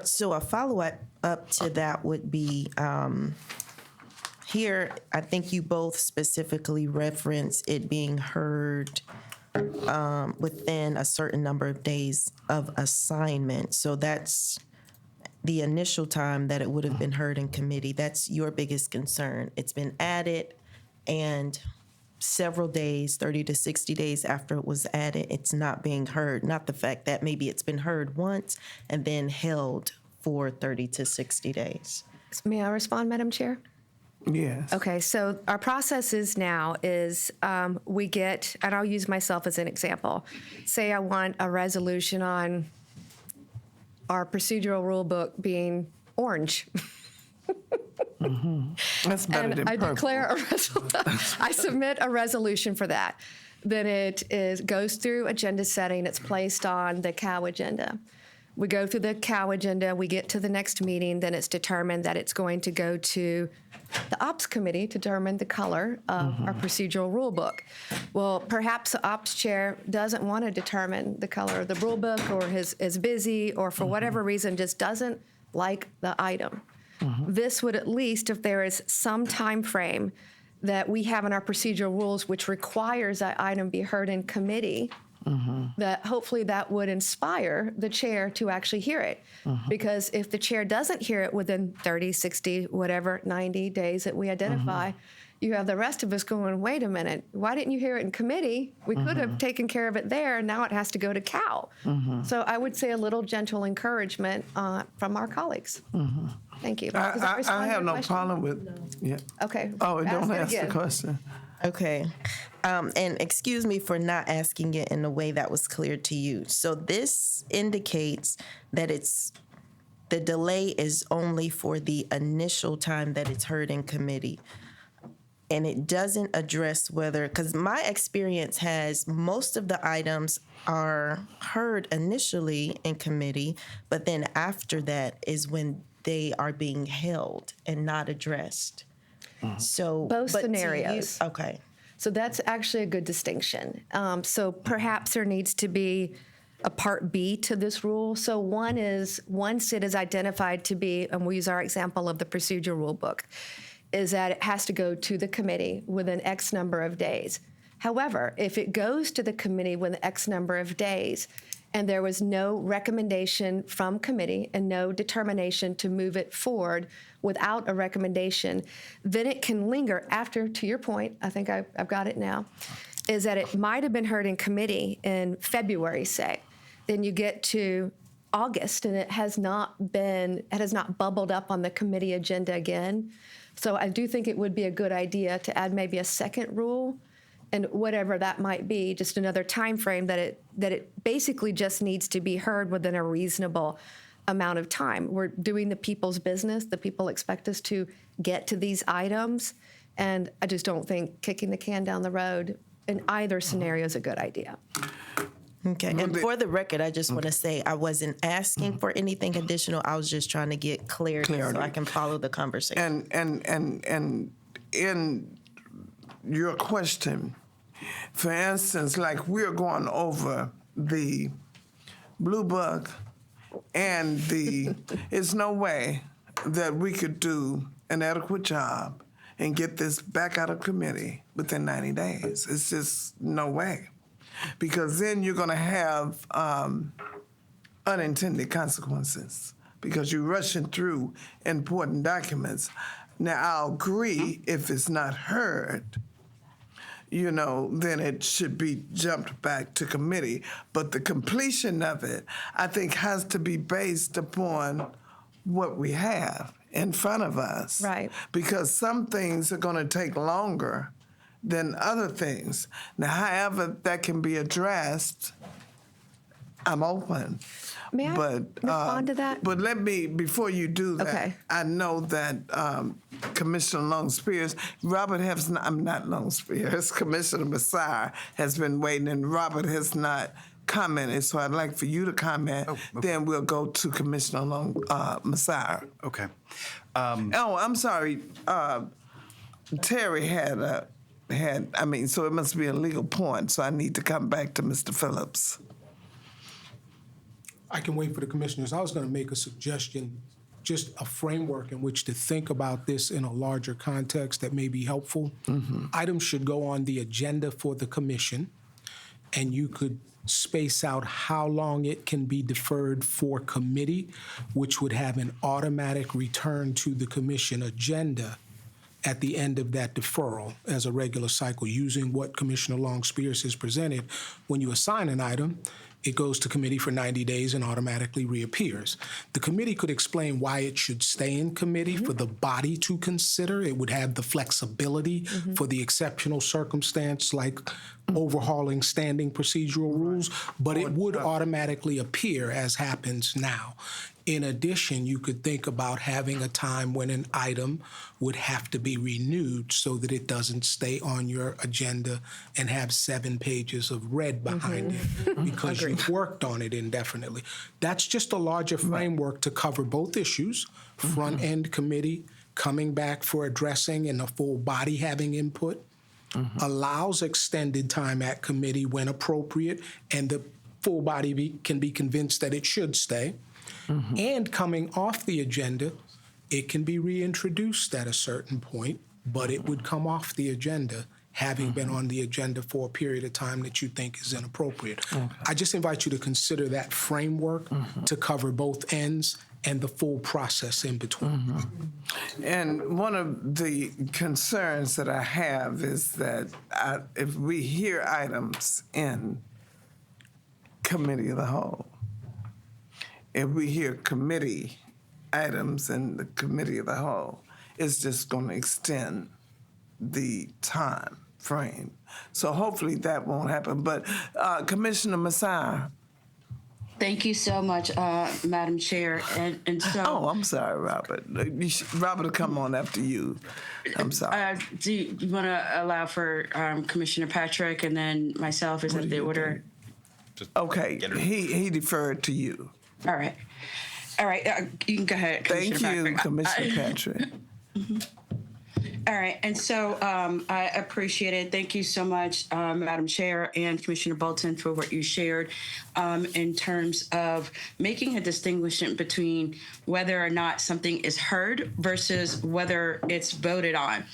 So a follow-up to that would be, here, I think you both specifically reference it being heard within a certain number of days of assignment. So that's the initial time that it would have been heard in committee. That's your biggest concern. It's been added, and several days, 30 to 60 days after it was added, it's not being heard. Not the fact that maybe it's been heard once and then held for 30 to 60 days. May I respond, Madam Chair? Yes. Okay, so our process is we get, and I'll use myself as an example. Say I want a resolution on our procedural rule book being orange. That's better And than I purple. declare I submit a resolution for that. Then it goes through agenda setting. It's placed on the COW agenda. We go through the COW agenda. We get to the next meeting. Then it's determined that it's going to go to the Ops Committee to determine the color of our procedural rule book. Well, perhaps the Ops Chair doesn't want to determine the color of the rule book, or is busy, or for whatever reason just doesn't like the item. This would, at least if there is some time frame that we have in our procedural rules which requires that item be heard in committee, that hopefully that would inspire the chair to actually hear it. Because if the chair doesn't hear it within 30, 60, whatever, 90 days that we identify, you have the rest of us going, wait a minute, why didn't you hear it in committee? We could have taken care of it there, and now it has to go to COW. So I would say a little gentle encouragement from our colleagues. Thank you. Does that respond I to have your no question? problem with, yeah. Okay. Oh, don't it ask the again. question. Okay. And excuse me for not asking it in a way that was clear to you. So this indicates that the delay is only for the initial time that it's heard in committee. And it doesn't address whether, because my experience has most of the items are heard initially in committee, but then after that is when they are being held and not addressed. So Both but to you- scenarios. Okay. So that's actually a good distinction. So perhaps there needs to be a part B to this rule. So one is, once it is identified to be, and we'll use our example of the procedural rule book, is that it has to go to the committee within X number of days. However, if it goes to the committee within X number of days, and there was no recommendation from committee and no determination to move it forward without a recommendation, then it can linger after, to your point, I think I've got it now, is that it might have been heard in committee in February, say. Then you get to August and it has not bubbled up on the committee agenda again. So I do think it would be a good idea to add maybe a second rule, and whatever that might be, just another time frame that it basically just needs to be heard within a reasonable amount of time. We're doing the people's business. The people expect us to get to these items, and I just don't think kicking the can down the road in either scenario is a good idea. Okay, and for the record, I just want to say I wasn't asking for anything additional. I was just trying to get clarity so I can follow the conversation. And in your question, for instance, like we're going over the Blue Book and it's no way that we could do an adequate job and get this back out of committee within 90 days. It's just no way. Because then you're going to have unintended consequences because you're rushing through important documents. Now, I'll agree if it's not heard, then it should be jumped back to committee. But the completion of it, I think, has to be based upon what we have in front of us. Right. Because some things are going to take longer than other things. Now, however that can be addressed, I'm open. May I respond to that? But let me, before you do that, Okay. I know that Commissioner Long-Spears, Commissioner Massar has been waiting, and Robert has not commented, so I'd like for you to comment. Oh, okay. Then we'll go to Commissioner Massar. Okay. I'm sorry. Terry so it must be a legal point, so I need to come back to Mr. Phillips. I can wait for the commissioners. I was going to make a suggestion, just a framework in which to think about this in a larger context that may be helpful. Items should go on the agenda for the commission, and you could space out how long it can be deferred for committee, which would have an automatic return to the commission agenda at the end of that deferral as a regular cycle, using what Commissioner Long-Spears has presented. When you assign an item, it goes to committee for 90 days and automatically reappears. The committee could explain why it should stay in committee for the body to consider. It would have the flexibility for the exceptional circumstance like overhauling standing procedural rules, but it would automatically appear as happens now. In addition, you could think about having a time when an item would have to be renewed so that it doesn't stay on your agenda and have 7 pages of red behind it because you've worked on it indefinitely. That's just a larger framework to cover both issues, front-end committee coming back for addressing and the full body having input, allows extended time at committee when appropriate, and the full body can be convinced that it should stay. And coming off the agenda, it can be reintroduced at a certain point, but it would come off the agenda having been on the agenda for a period of time that you think is inappropriate. I just invite you to consider that framework to cover both ends and the full process in between. And one of the concerns that I have is that if we hear items in committee of the whole, if we hear committee items in the committee of the whole, it's just going to extend the time frame. So hopefully that won't happen. But Commissioner Massar. Thank you so much, Madam Chair. And so. Oh, I'm sorry, Robert. Robert will come on after you. I'm sorry. Do you want to allow for Commissioner Patrick and then myself? Is that the order? Okay, he deferred to you. All right. You can go ahead, Commissioner Thank you, Patrick. Commissioner Patrick. All right, and so I appreciate it. Thank you so much, Madam Chair and Commissioner Bolton, for what you shared in terms of making a distinction between whether or not something is heard versus whether it's voted on.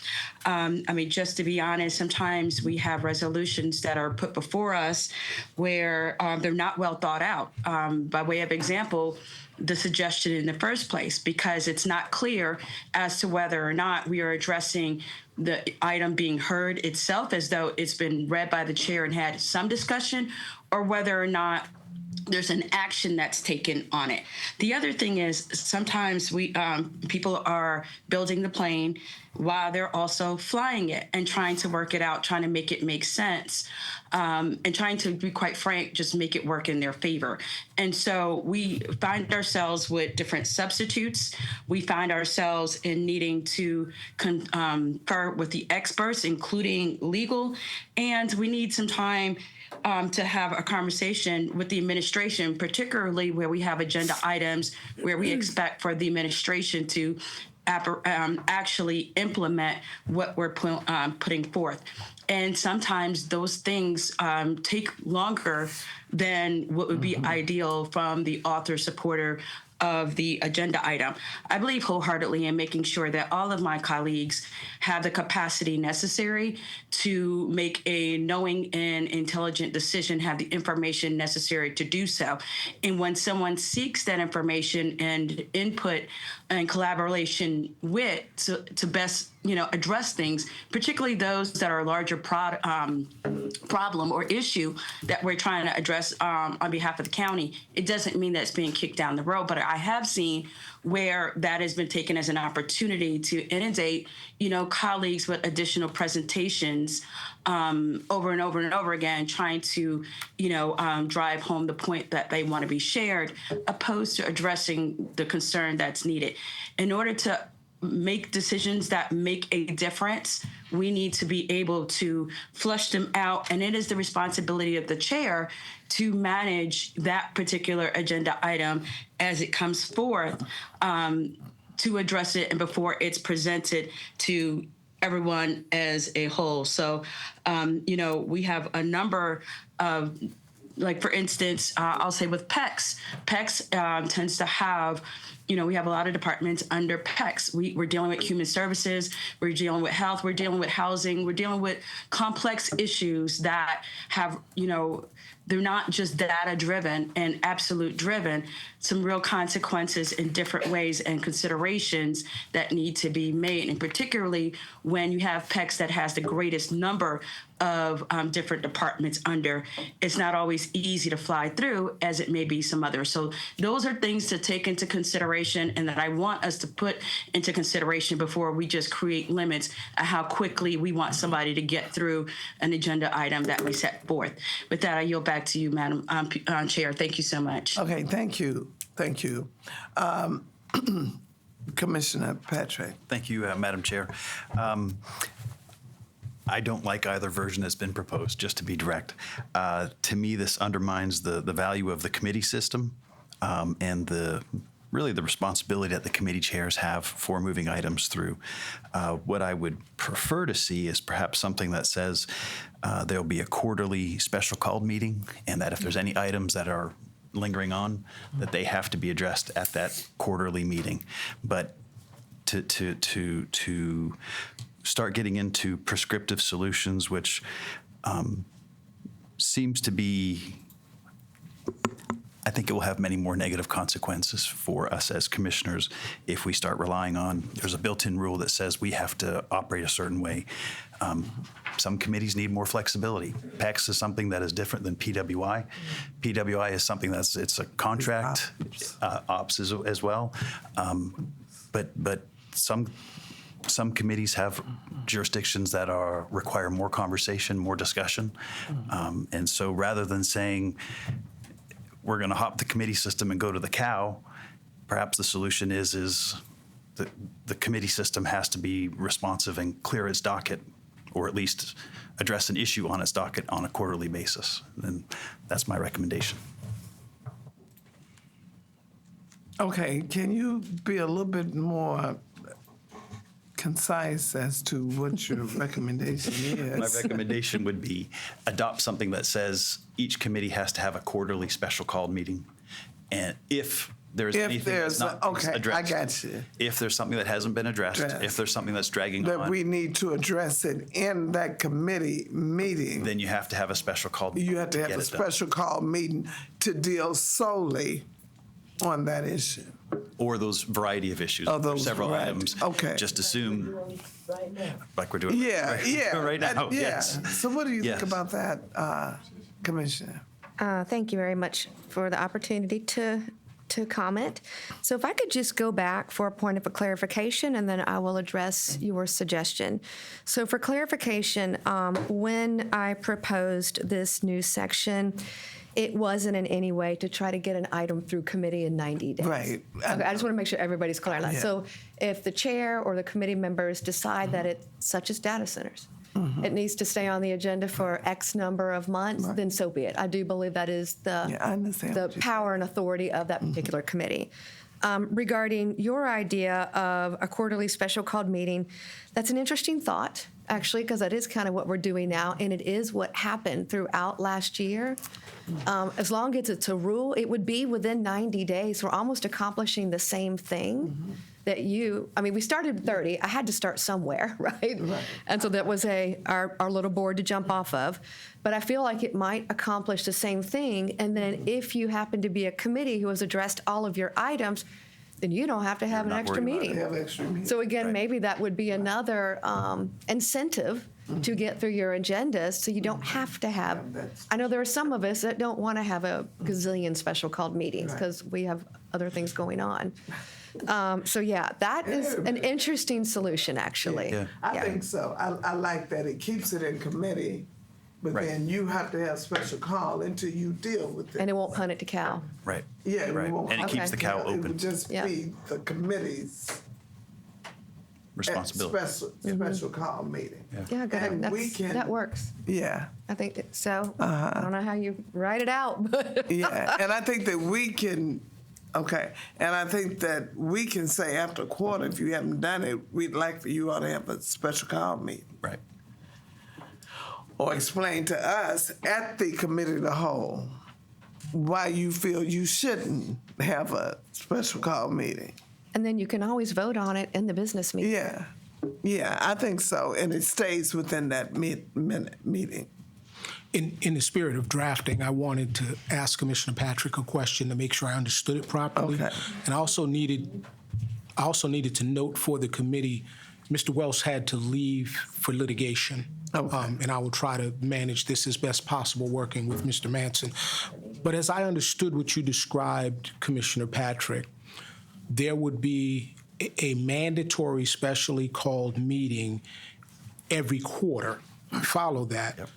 Just to be honest, sometimes we have resolutions that are put before us where they're not well thought out. By way of example, the suggestion in the first place, because it's not clear as to whether or not we are addressing addressing the item being heard itself as though it's been read by the chair and had some discussion, or whether or not there's an action that's taken on it. The other thing is sometimes people are building the plane while they're also flying it and trying to work it out, trying to make it make sense, and trying to be quite frank, just make it work in their favor. And so we find ourselves with different substitutes. We find ourselves in needing to confer with the experts, including legal, and we need some time to have a conversation with the administration, particularly where we have agenda items where we expect for the administration to actually implement what we're putting forth. And sometimes those things take longer than what would be ideal from the author supporter of the agenda item. I believe wholeheartedly in making sure that all of my colleagues have the capacity necessary to make a knowing and intelligent decision, have the information necessary to do so. And when someone seeks that information and input and collaboration with to best address things, particularly those that are a larger problem or issue that we're trying to address on behalf of the county, it doesn't mean that it's being kicked down the road. But I have seen where that has been taken as an opportunity to inundate, colleagues with additional presentations over and over and over again, trying to, drive home the point that they want to be shared, opposed to addressing the concern that's needed. In order to make decisions that make a difference, we need to be able to flush them out. And it is the responsibility of the chair to manage that particular agenda item as it comes forth, to address it and before it's presented to everyone as a whole. So, we have a number of, like, for instance, I'll say with PECS. PECS tends to have, we have a lot of departments under PECS. We're dealing with human services, we're dealing with health, we're dealing with housing, we're dealing with complex issues that have, they're not just data driven and absolute driven, some real consequences in different ways and considerations that need to be made. And particularly when you have PECS that has the greatest number of different departments under, it's not always easy to fly through as it may be some others. So those are things to take into consideration and that I want us to put into consideration before we just create limits on how quickly we want somebody to get through an agenda item that we set forth. With that, I yield back to you, Madam Chair. Thank you so much. Okay, thank you. Thank you. Commissioner Patrick. Thank you, Madam Chair. I don't like either version that's been proposed, just to be direct. To me, this undermines the value of the committee system and really the responsibility that the committee chairs have for moving items through. What I would prefer to see is perhaps something that says there'll be a quarterly special called meeting, and that if there's any items that are lingering on, that they have to be addressed at that quarterly meeting. But to start getting into prescriptive solutions, which seems to be, I think it will have many more negative consequences for us as commissioners if we start relying on, there's a built-in rule that says we have to operate a certain way. Some committees need more flexibility. PECS is something that is different than PWI. PWI is something it's a contract, ops as well. But some committees have jurisdictions that require more conversation, more discussion. And so rather than saying we're going to hop the committee system and go to the cow, perhaps the solution is the committee system has to be responsive and clear its docket, or at least address an issue on its docket on a quarterly basis. And that's my recommendation. Okay, can you be a little bit more concise as to what your recommendation is? My recommendation would be adopt something that says each committee has to have a quarterly special called meeting. And if there's anything that's not addressed, I got you. If there's something that hasn't been addressed, if there's something that's dragging on, that we need to address it in that committee meeting, then you have to have a special called meeting. You have to have a special call meeting to deal solely on that issue. Or those variety of issues, Oh, those several variety. items. Okay. Just assume, like we're doing right now. Yeah. Yes. So what do you Yes. think about that, Commissioner? Thank you very much for the opportunity to comment. So if I could just go back for a point of clarification, and then I will address your suggestion. So for clarification, when I proposed this new section, it wasn't in any way to try to get an item through committee in 90 days. Right. Okay, I just want to make sure everybody's clear on that. Yeah. So if the chair or the committee members decide that it, such as data centers, it needs to stay on the agenda for X number of months, then so be it. I do believe that is the, I understand the what you're power and authority of that particular committee. Regarding your idea of a quarterly special called meeting, that's an interesting thought, actually, because that is kind of what we're doing now, and it is what happened throughout last year. As long as it's a rule, it would be within 90 days. We're almost accomplishing the same thing that we started 30. I had to start somewhere, right? And so that was our little board to jump off of. But I feel like it might accomplish the same thing. And then if you happen to be a committee who has addressed all of your items, then you don't have to have an not extra worried about meeting. Have extra meetings. So again, maybe that would be another incentive to get through your agendas, so you don't have to have. I know there are some of us that don't want to have a gazillion special called meetings because we have other things going on. So yeah, that is an interesting solution, actually. Yeah. I think so. I like that. It keeps it in committee, but Right. then you have to have special call until you deal with it. And it won't punt it to Cal. Right. Yeah, Right. we won't. And it keeps the cow It open. would just Yeah. be the committee's Responsibility. special call meeting. Yeah, good. And we can- That works. Yeah, I think so. I don't know how you write it out, but yeah. And I think that we can, okay, and I think that we can say after a quarter, if you haven't done it, we'd like for you all to have a special call meeting. Right. Or explain to us at the committee of the whole why you feel you shouldn't have a special call meeting. and then you can always vote on it in the business meeting. Yeah, I think so, and it stays within that minute meeting. In the spirit of drafting, I wanted to ask Commissioner Patrick a question to make sure I understood it properly. Okay. And I also needed to note for the committee, Mr. Welsh had to leave for litigation. Okay. And I will try to manage this as best possible, working with Mr. Manson. But as I understood what you described, Commissioner Patrick, there would be a mandatory specially called meeting every quarter. I follow that. Yep.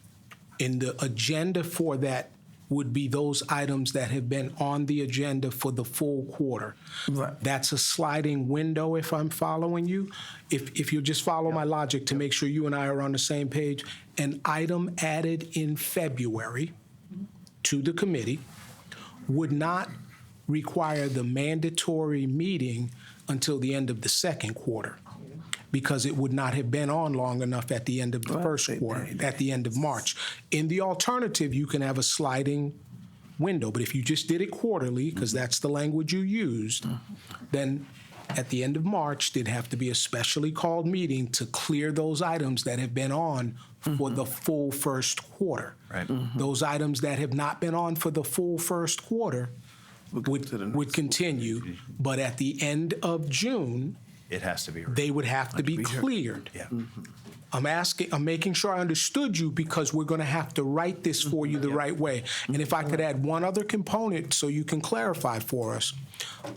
And the agenda for that would be those items that have been on the agenda for the full quarter. Right. That's a sliding window, if I'm following you. If you just follow my logic to make sure you and I are on the same page, an item added in February to the committee would not require the mandatory meeting until the end of the second quarter, because it would not have been on long enough at the end of the first quarter, at the end of March. In the alternative, you can have a sliding window, but if you just did it quarterly, because that's the language you used, then at the end of March, there'd have to be a specially called meeting to clear those items that have been on for the full first quarter. Right. Those items that have not been on for the full first quarter would continue, but at the end of June, It has to be. they would have to be cleared. Yeah. I'm making sure I understood you, because we're going to have to write this for you the right way. And if I could add one other component so you can clarify for us,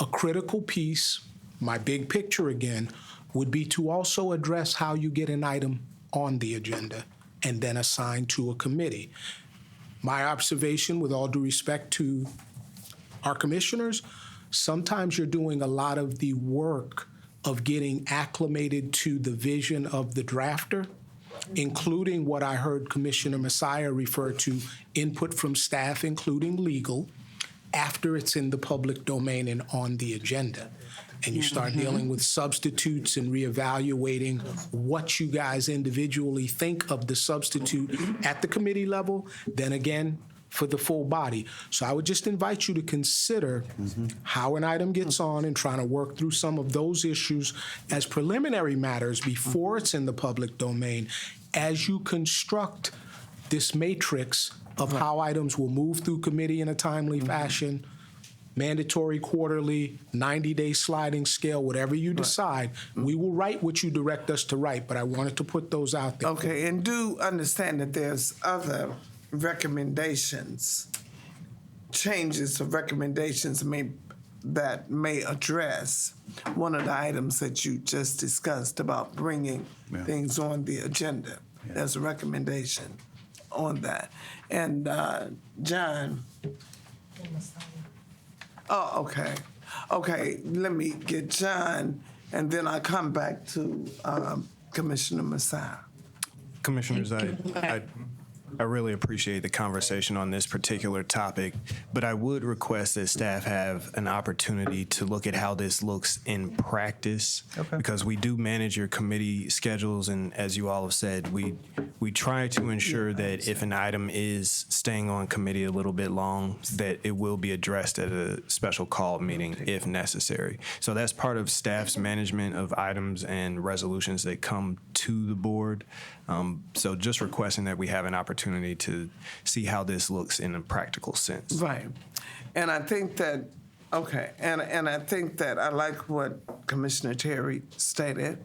a critical piece, my big picture again, would be to also address how you get an item on the agenda and then assigned to a committee. My observation, with all due respect to our commissioners, sometimes you're doing a lot of the work of getting acclimated to the vision of the drafter, including what I heard Commissioner Messiah refer to, input from staff, including legal, after it's in the public domain and on the agenda. And you start dealing with substitutes and reevaluating what you guys individually think of the substitute at the committee level, then again, for the full body. So I would just invite you to consider how an item gets on and trying to work through some of those issues as preliminary matters before it's in the public domain, as you construct this matrix of how items will move through committee in a timely fashion, mandatory quarterly, 90-day sliding scale, whatever you decide. We will write what you direct us to write, but I wanted to put those out there. Okay, and do understand that there's other recommendations, changes of recommendations that may address one of the items that you just discussed about bringing things on the agenda. There's a recommendation on that. And John. Oh, okay. Okay, let me get John, and then I'll come back to Commissioner Messiah. Commissioners, I really appreciate the conversation on this particular topic, but I would request that staff have an opportunity to look at how this looks in practice, because we do manage your committee schedules, and as you all have said, we try to ensure that if an item is staying on committee a little bit long, that it will be addressed at a special call meeting if necessary. So that's part of staff's management of items and resolutions that come to the board. So just requesting that we have an opportunity to see how this looks in a practical sense. Right. And I think that, and I think that I like what Commissioner Terry stated,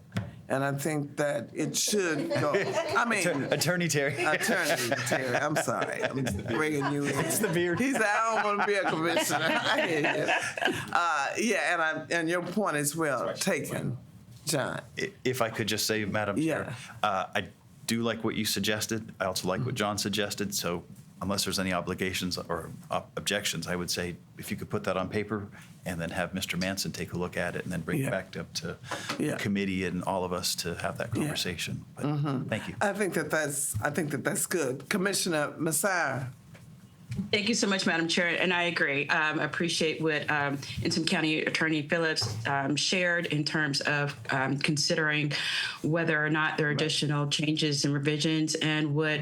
and I think that it should go. I mean, Attorney Terry. Attorney Terry, I'm sorry. I'm bringing you in. It's the beard. He said, I don't want to be a commissioner. I hear you. And your point is well taken, John. If I could just say, Madam Chair, I do like what you suggested. I also like what John suggested. So unless there's any obligations or objections, I would say if you could put that on paper and then have Mr. Manson take a look at it and then bring it back up to the committee and all of us to have that conversation. But thank you. I think that's good. Commissioner Messiah. Thank you so much, Madam Chair, and I agree. I appreciate what Ensign County Attorney Phillips shared in terms of considering whether or not there are additional changes and revisions, and what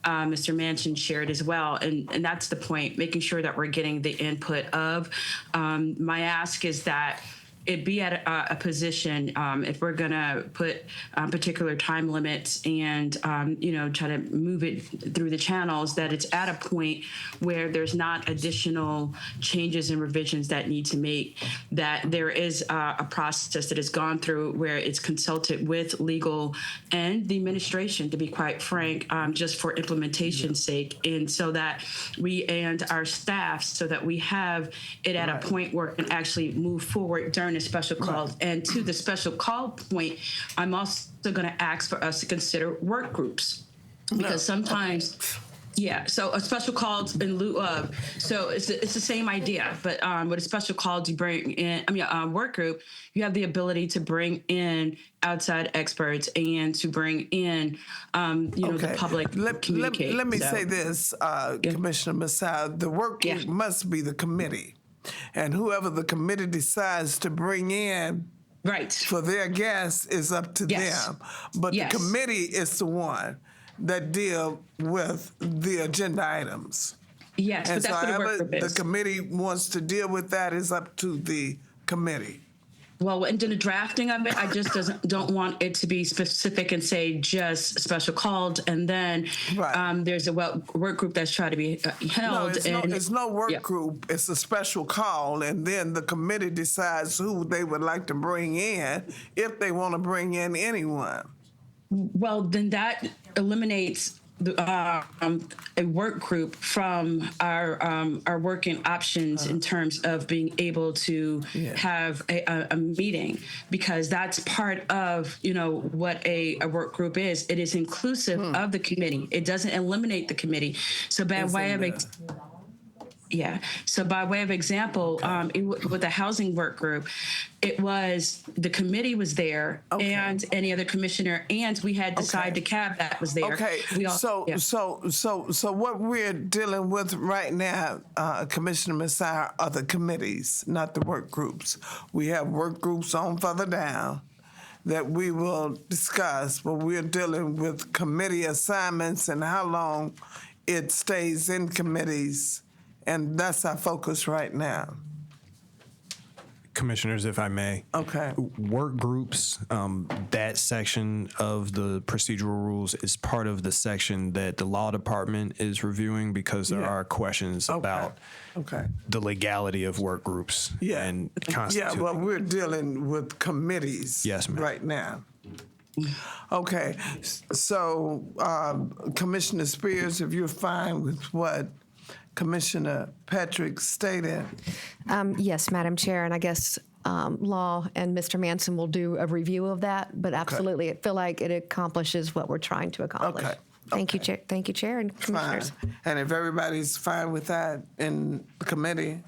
Mr. Manchin shared as well. And that's the point, making sure that we're getting the input of. My ask is that it be at a position, if we're going to put particular time limits and, try to move it through the channels, that it's at a point where there's not additional changes and revisions that need to make, that there is a process that has gone through where it's consulted with legal and the administration, to be quite frank, just for implementation's sake. And so that we and our staff, so that we have it at a point where it can actually move forward during a special call. And to the special call point, I'm also going to ask for us to consider work groups, because sometimes, so a special call in lieu of, so it's the same idea, but with a special call, you bring in, work group, you have the ability to bring in outside experts and to bring in, the public communicate. Let me say this, Commissioner Messiah, the work group must be the committee. And whoever the committee decides to bring in for their guests is up to them. But the committee is the one that deal with the agenda items. Yes, and but that's what a work group is. The committee wants to deal with that is up to the committee. Well, into the drafting of it, I just don't want it to be specific and say just special called, and then there's a work group that's trying to be held. It's no work group. It's a special call, and then the committee decides who they would like to bring in, if they want to bring in anyone. Well, then that eliminates a work group from our working options in terms of being able to have a meeting, because that's part of what a work group is. It is inclusive of the committee. It doesn't eliminate the committee. So by way of example, with the housing work group, it was the committee was there and any other commissioner, and we had decided DeKalb that was there. Okay. So what we're dealing with right now, Commissioner Messiah, are the committees, not the work groups. We have work groups on further down that we will discuss, but we're dealing with committee assignments and how long it stays in committees. And that's our focus right now. Commissioners, if I may. Okay. Work groups, that section of the procedural rules is part of the section that the law department is reviewing because there are questions about the legality of work groups and Yeah, constituting. well, we're dealing with committees Yes, ma'am. right now. Okay, so Commissioner Spears, if you're fine with what Commissioner Patrick stated. Yes, Madam Chair, and I guess Law and Mr. Manson will do a review of that, but absolutely, I feel like it accomplishes what we're trying to accomplish. Okay. Thank you, Chair. Thank you, Chair and Fine. Commissioners. And if everybody's fine with that in the committee?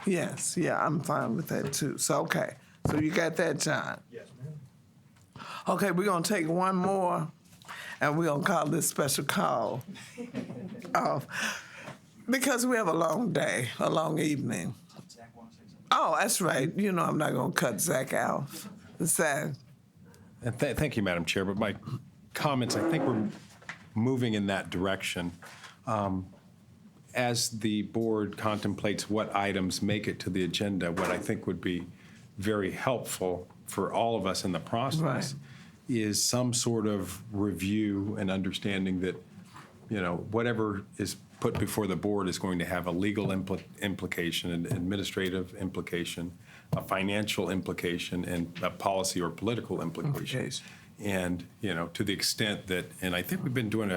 Yes, yeah, I'm fine with that too. So, okay, so you got that, John? Yes, ma'am. Okay, we're gonna take one more, and we're gonna call this special call off, because we have a long day, a long evening. Oh, that's right, you know I'm not gonna cut Zach off. Zach? And thank you, Madam Chair, but my comments, I think we're moving in that direction. As the board contemplates what items make it to the agenda, what I think would be very helpful for all of us in the process is some sort of review and understanding that, you know, whatever is put before the board is going to have a legal implication, an administrative implication, a financial implication, and a policy or political implication. And, you know, to the extent that, and I think we've been doing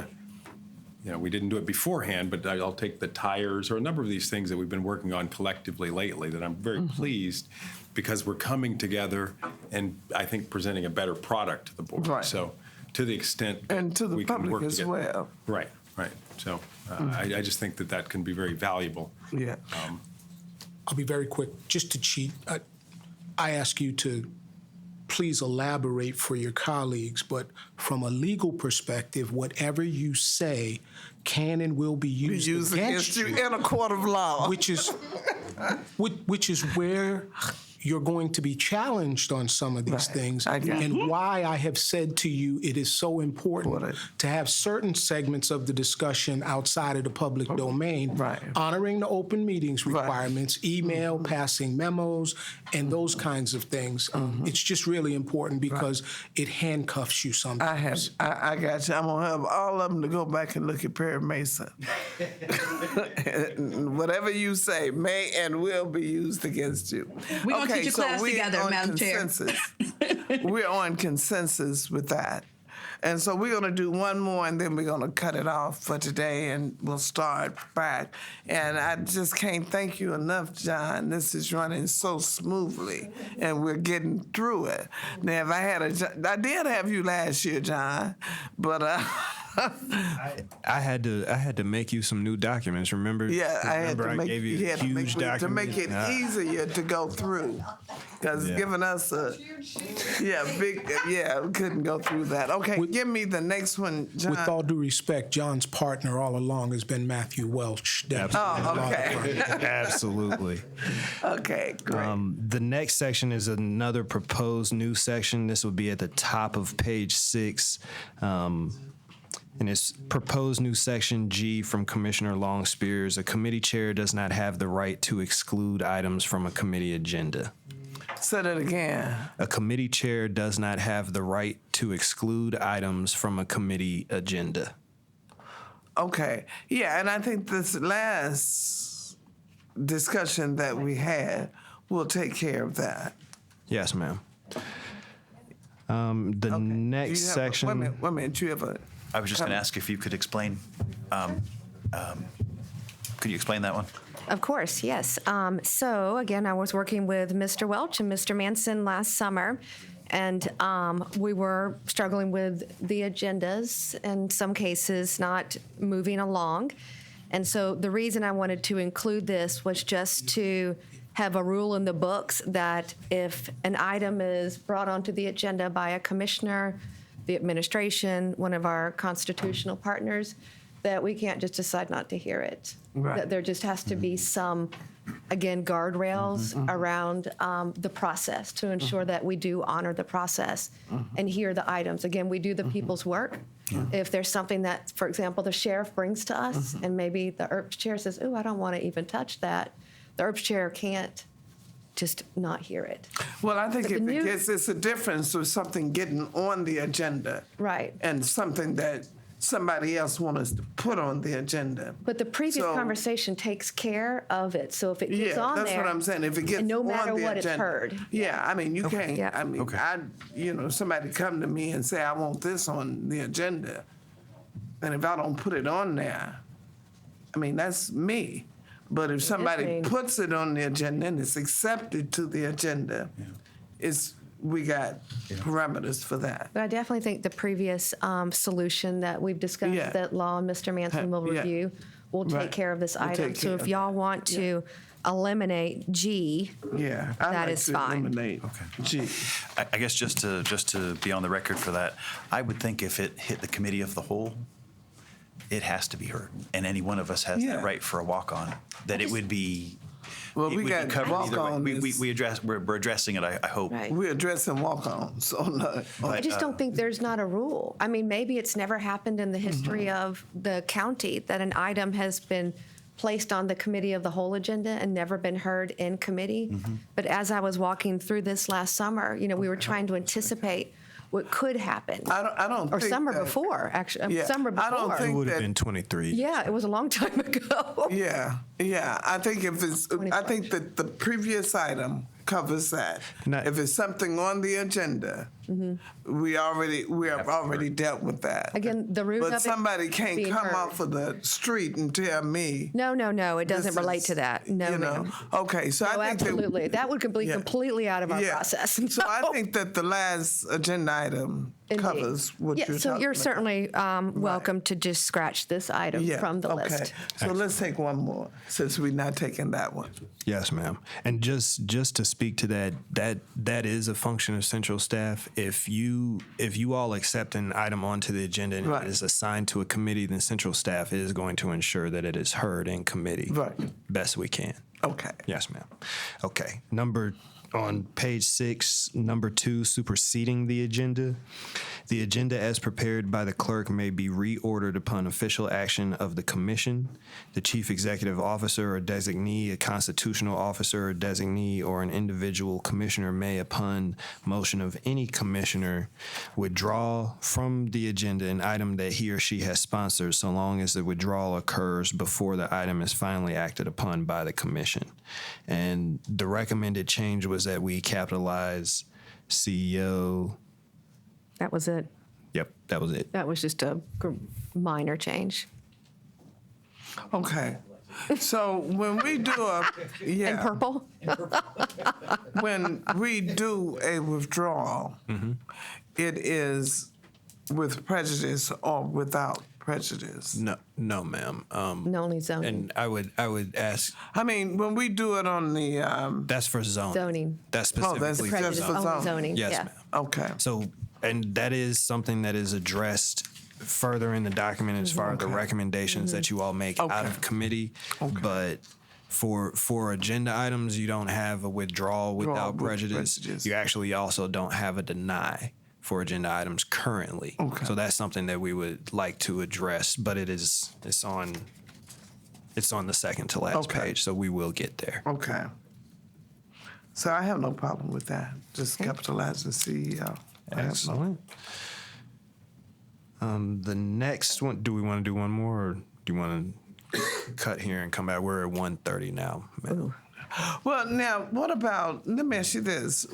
we didn't do it beforehand, but I'll take the tires or a number of these things that we've been working on collectively lately that I'm very pleased because we're coming together and I think presenting a better product to the board. Right. So to the extent And to the we can public work as together. well. Right. So I just think that can be very valuable. Yeah. I'll be very quick. Just to cheat, I ask you to please elaborate for your colleagues, but from a legal perspective, whatever you say can and will be used against you in a court of law. which is where you're going to be challenged on some of these things, and why I have said to you it is so important to have certain segments of the discussion outside of the public domain, honoring the open meetings requirements, email, passing memos, and those kinds of things. It's just really important because it handcuffs you sometimes. I got you. I'm gonna have all of them to go back and look at Perry Mason. Whatever you say may and will be used against you. We're gonna teach a class together, Madam Chair. We're on consensus with that. And so we're gonna do one more and then we're gonna cut it off for today and we'll start back. And I just can't thank you enough, John. This is running so smoothly and we're getting through it. Now, if I did have you last year, John, but I had to make you some new documents. Remember? yeah, I had to I make, gave you he had to huge documents to make it easier to go through, because giving us we couldn't go through that. Okay, give me the next one, John. With all due respect, John's partner all along has been Matthew Welch. Absolutely. Okay, great. The next section is another proposed new section. This will be at the top of page 6. And it's proposed new section G from Commissioner Long Spears. A committee chair does not have the right to exclude items from a committee agenda. Say that again. A committee chair does not have the right to exclude items from a committee agenda. Okay, yeah, and I think this last discussion that we had will take care of that. Yes, ma'am. The next section. Wait a minute, you have a... I was just going to ask if you could explain. Could you explain that one? Of course, yes. So again, I was working with Mr. Welch and Mr. Manson last summer, and we were struggling with the agendas, in some cases not moving along. And so the reason I wanted to include this was just to have a rule in the books that if an item is brought onto the agenda by a commissioner, the administration, one of our constitutional partners, that we can't just decide not to hear it. That there just has to be some, again, guardrails around the process to ensure that we do honor the process and hear the items. Again, we do the people's work. If there's something that, for example, the sheriff brings to us and maybe the IRPS chair says, "Ooh, I don't want to even touch that," the IRPS chair can't just not hear it. Well, I think But the if new- it's a difference of something getting on the agenda. Right. And something that somebody else wants us to put on the agenda. But the previous So- conversation takes care of it. So if it gets Yeah, on there. that's what I'm saying. If it gets and no on matter the what agenda. it's heard. Yeah, I mean, you can't, Yeah. I mean, somebody come to me and say, I want this on the agenda. And if I don't put it on there, I mean, that's me. But if somebody mean. puts it on the agenda and it's accepted to the agenda, we got parameters for that. But I definitely think the previous solution that we've discussed, Yeah. that Law and Mr. Manson will Yeah. review, will take Right. care of this We'll item. take So care if of y'all want to eliminate G, Yeah. That I'd like is to fine. eliminate G. I guess just to be on the record for that, I would think if it hit the committee of the whole, it has to be heard, and any one of us has Yeah. that right for a walk-on, that it would be. Well, it we would be got covered either way. walk-on We're addressing it, I hope. right. We're addressing walk-ons on the. I just don't think there's not a rule. I mean, maybe it's never happened in the history Mm-hmm. of the county that an item has been placed on the committee of the whole agenda and never been heard in committee. Mm-hmm. But as I was walking through this last summer, we were trying to anticipate what could happen. I don't Or think summer that- before, actually. Yeah, Summer before. I don't It think would have that- been 23. Yeah, it was a long time ago. Yeah. I think I think that the previous item covers that. Now- If it's something on the agenda, we have already dealt with that. Again, the root of But it somebody can't being come heard. off of the street and tell me. No, it doesn't this relate is, to that. No, ma'am. Okay, so No, I think absolutely. That would be Yeah. completely out of our yeah. process. So I No. think that the last agenda item Indeed. covers what Yeah, you're so talking you're about. certainly welcome to just scratch this item Yeah, from the okay. list. So let's take one more, since we're not taking that one. Yes, ma'am. And just to speak to that is a function of central staff. If you all accept an item onto the agenda and Right. it is assigned to a committee, then central staff is going to ensure that it is heard in committee. Right. Best we can. Okay. Yes, ma'am. Okay. On page 6, number 2, superseding the agenda. The agenda as prepared by the clerk may be reordered upon official action of the commission. The chief executive officer or designee, a constitutional officer or designee, or an individual commissioner may, upon motion of any commissioner, withdraw from the agenda an item that he or she has sponsored, so long as the withdrawal occurs before the item is finally acted upon by the commission. And the recommended change was that we capitalize CEO. That was it. Yep, that was it. That was just a minor change. Okay. So when we do In purple? when we do a withdrawal, it is with prejudice or without prejudice. No, ma'am. No, only zoning. And I would ask. I mean, when we do it on the That's for zoning. Zoning. That's Oh, that's specifically just for Only zoning. zoning, Yes, yeah. ma'am. Okay. So, and that is something that is addressed further in the document as far as the recommendations that you all make out of committee. But for agenda items, you don't have a withdrawal without with prejudice. prejudice. You actually also don't have a deny for agenda items currently. Okay. So that's something that we would like to address, but it's on the second to last Okay. page, so we will get there. Okay. So I have no problem with that. Just capitalize the CEO. I have no- Excellent. The next one, do we want to do one more, or do you want to cut here and come back? We're at 1:30 now. Well, now, what about, let me ask you this.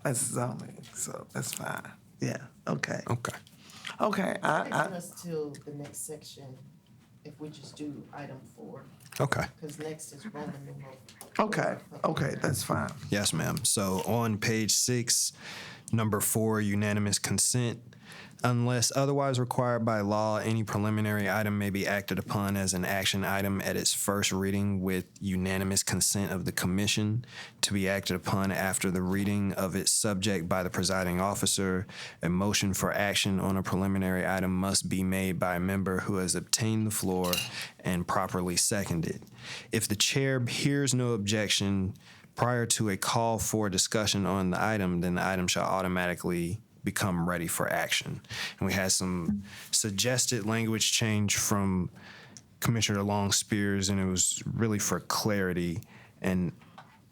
That's zoning, so that's fine. Yeah, okay. Okay. Okay, us to the next section if we just do item 4, Okay. because next is Roman numeral. okay, that's fine. Yes, ma'am. So on page 6, number 4, unanimous consent. Unless otherwise required by law, any preliminary item may be acted upon as an action item at its first reading with unanimous consent of the commission, to be acted upon after the reading of its subject by the presiding officer. A motion for action on a preliminary item must be made by a member who has obtained the floor and properly seconded. If the chair hears no objection prior to a call for discussion on the item, then the item shall automatically become ready for action. And we had some suggested language change from Commissioner Long Spears, and it was really for clarity. And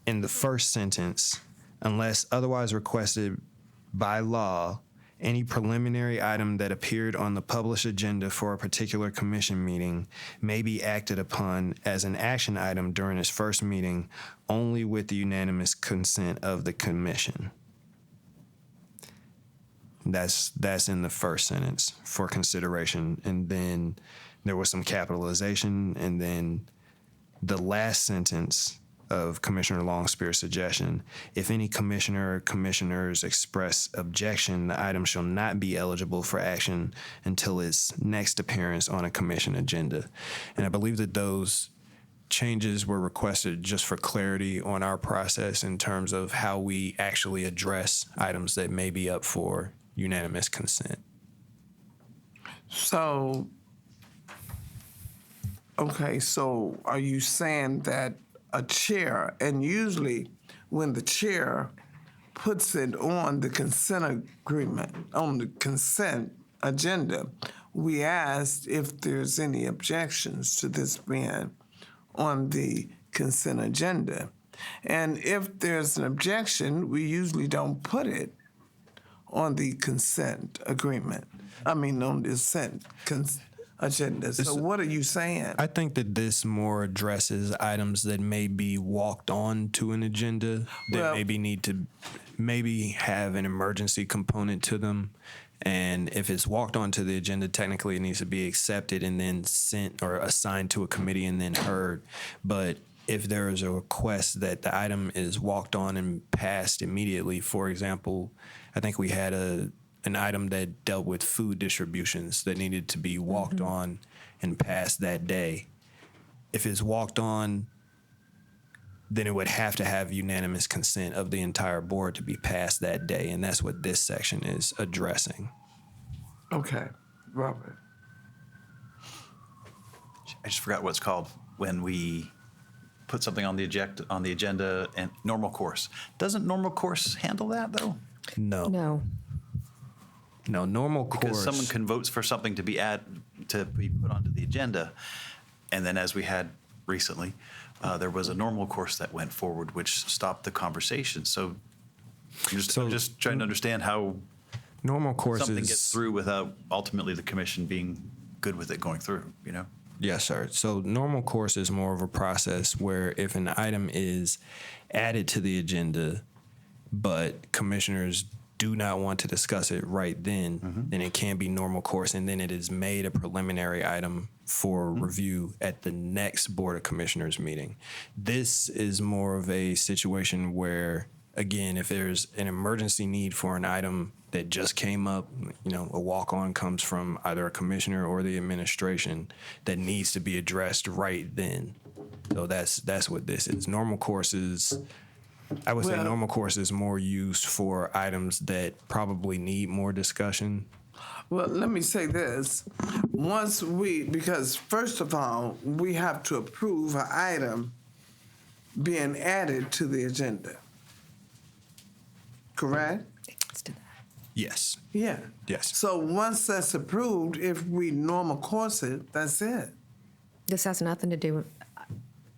in the first sentence, unless otherwise requested by law, any preliminary item that appeared on the published agenda for a particular commission meeting may be acted upon as an action item during its first meeting only with the unanimous consent of the commission. That's in the first sentence for consideration. And then there was some capitalization, and then the last sentence of Commissioner Longspear's suggestion, if any commissioner or commissioners express objection, the item shall not be eligible for action until its next appearance on a commission agenda. And I believe that those changes were requested just for clarity on our process in terms of how we actually address items that may be up for unanimous consent. So, okay, so are you saying that a chair, and usually when the chair puts it on the consent agreement, on the consent agenda, we asked if there's any objections to this being on the consent agenda. And if there's an objection, we usually don't put it on the consent agreement. I mean, on the consent agenda. So what are you saying? I think that this more addresses items that may be walked on to an agenda that maybe need to maybe have an emergency component to them. And if it's walked onto the agenda, technically it needs to be accepted and then sent or assigned to a committee and then heard. But if there is a request that the item is walked on and passed immediately, for example, I think we had an item that dealt with food distributions that needed to be walked on and passed that day. If it's walked on, then it would have to have unanimous consent of the entire board to be passed that day, and that's what this section is addressing. Okay, Robert. I just forgot what it's called when we put something on the agenda and normal course. Doesn't normal course handle that though? No. No, normal course. Because someone can vote for something to be put onto the agenda, and then as we had recently, there was a normal course that went forward, which stopped the conversation. So I'm just trying to understand how normal course something gets through without ultimately the commission being good with it going through, you know? Yes, sir. So normal course is more of a process where if an item is added to the agenda, but commissioners do not want to discuss it right then, then it can be normal course, and then it is made a preliminary item for review at the next Board of Commissioners meeting. This is more of a situation where, again, if there's an emergency need for an item that just came up, you know, a walk-on comes from either a commissioner or the administration that needs to be addressed right then. So that's what this is. Normal courses, I would say normal course is more used for items that probably need more discussion. Well, let me say this. Because first of all, we have to approve an item being added to the agenda. Correct? Yes. Yeah. Yes. So once that's approved, if we normal course it, that's it. This has nothing to do with.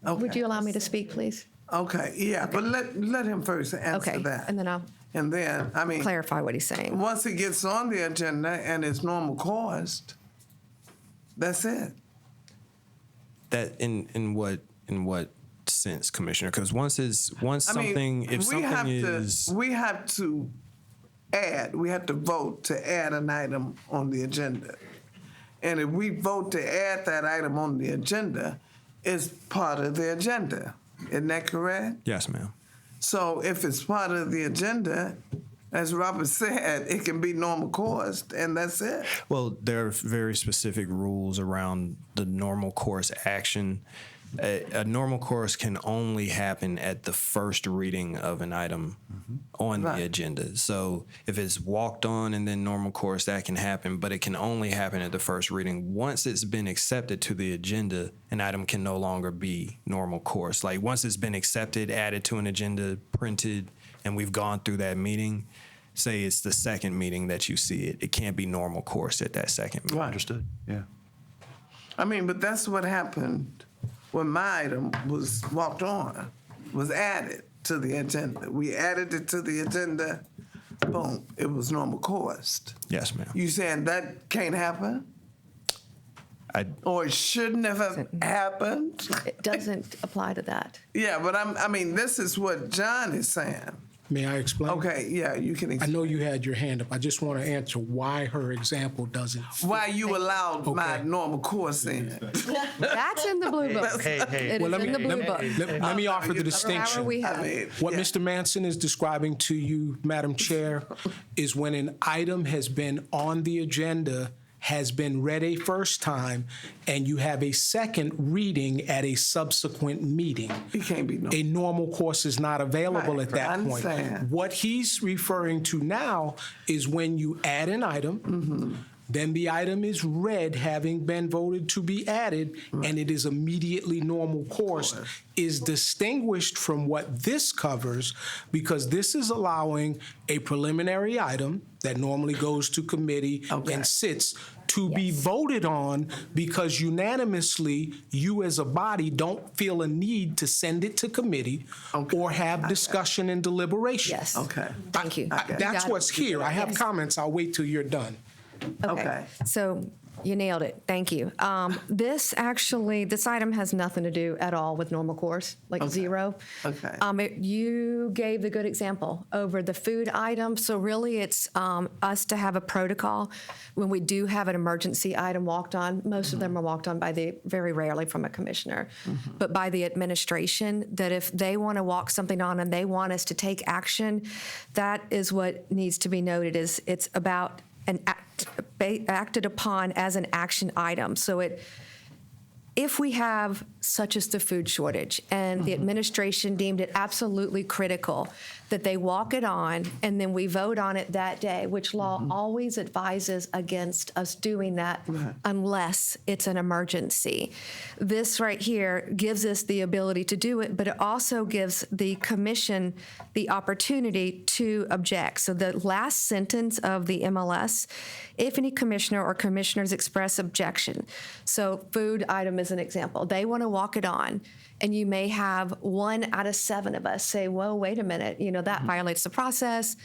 Okay. Would you allow me to speak, please? Okay, yeah, but let him first answer that. And then I'll I mean, clarify what he's saying. Once it gets on the agenda and it's normal course, that's it. That in what sense, Commissioner? Because we have to vote to add an item on the agenda. And if we vote to add that item on the agenda, it's part of the agenda. Isn't that correct? Yes, ma'am. So if it's part of the agenda, as Robert said, it can be normal course, and that's it. Well, there are very specific rules around the normal course action. A normal course can only happen at the first reading of an item on the agenda. So if it's walked on and then normal course, that can happen, but it can only happen at the first reading. Once it's been accepted to the agenda, an item can no longer be normal course. Like once it's been accepted, added to an agenda, printed, and we've gone through that meeting, say it's the second meeting that you see it, it can't be normal course at that second meeting. Right. Understood, yeah. I mean, but that's what happened when my item was walked on. was added to the agenda. We added it to the agenda, boom, it was normal course. Yes, ma'am. You saying that can't happen? Or it shouldn't have happened? It doesn't apply to that. Yeah, but I mean, this is what John is saying. May I explain? Okay, yeah, you can I explain. know you had your hand up. I just want to answer why her example doesn't. Why you allowed my Okay. normal course in. That's in the blue book. It is in the blue book. Let me offer the However distinction. we have I it. mean, What yeah. Mr. Manson is describing to you, Madam Chair, is when an item has been on the agenda, has been read a first time, and you have a second reading at a subsequent meeting. It can't be no. A normal course is not available Right, at that I point. understand. What he's referring to now is when you add an item, then the item is read, having been voted to be added, and it is immediately normal course, is distinguished from what this covers, because this is allowing a preliminary item that normally goes to committee and sits to be voted on, because unanimously, you as a body don't feel a need to send it to committee or have discussion and deliberation. Yes. Okay. Thank you. That's what's here. I have comments. I'll wait till you're done. Okay. So you nailed it. Thank you. This item has nothing to do at all with normal course, like zero. Okay. You gave the good example over the food item. So really it's us to have a protocol when we do have an emergency item walked on. Most of them are walked on very rarely from a commissioner, but by the administration, that if they want to walk something on and they want us to take action, that is what needs to be noted. Is it's about acted upon as an action item. So if we have such as the food shortage and the administration deemed it absolutely critical that they walk it on and then we vote on it that day, which law always advises against us doing that unless it's an emergency. This right here gives us the ability to do it, but it also gives the commission the opportunity to object. So the last sentence of the MLS, if any commissioner or commissioners express objection. So food item is an example. They want to walk it on, and you may have 1 out of 7 of us say, whoa, wait a minute, that violates the process.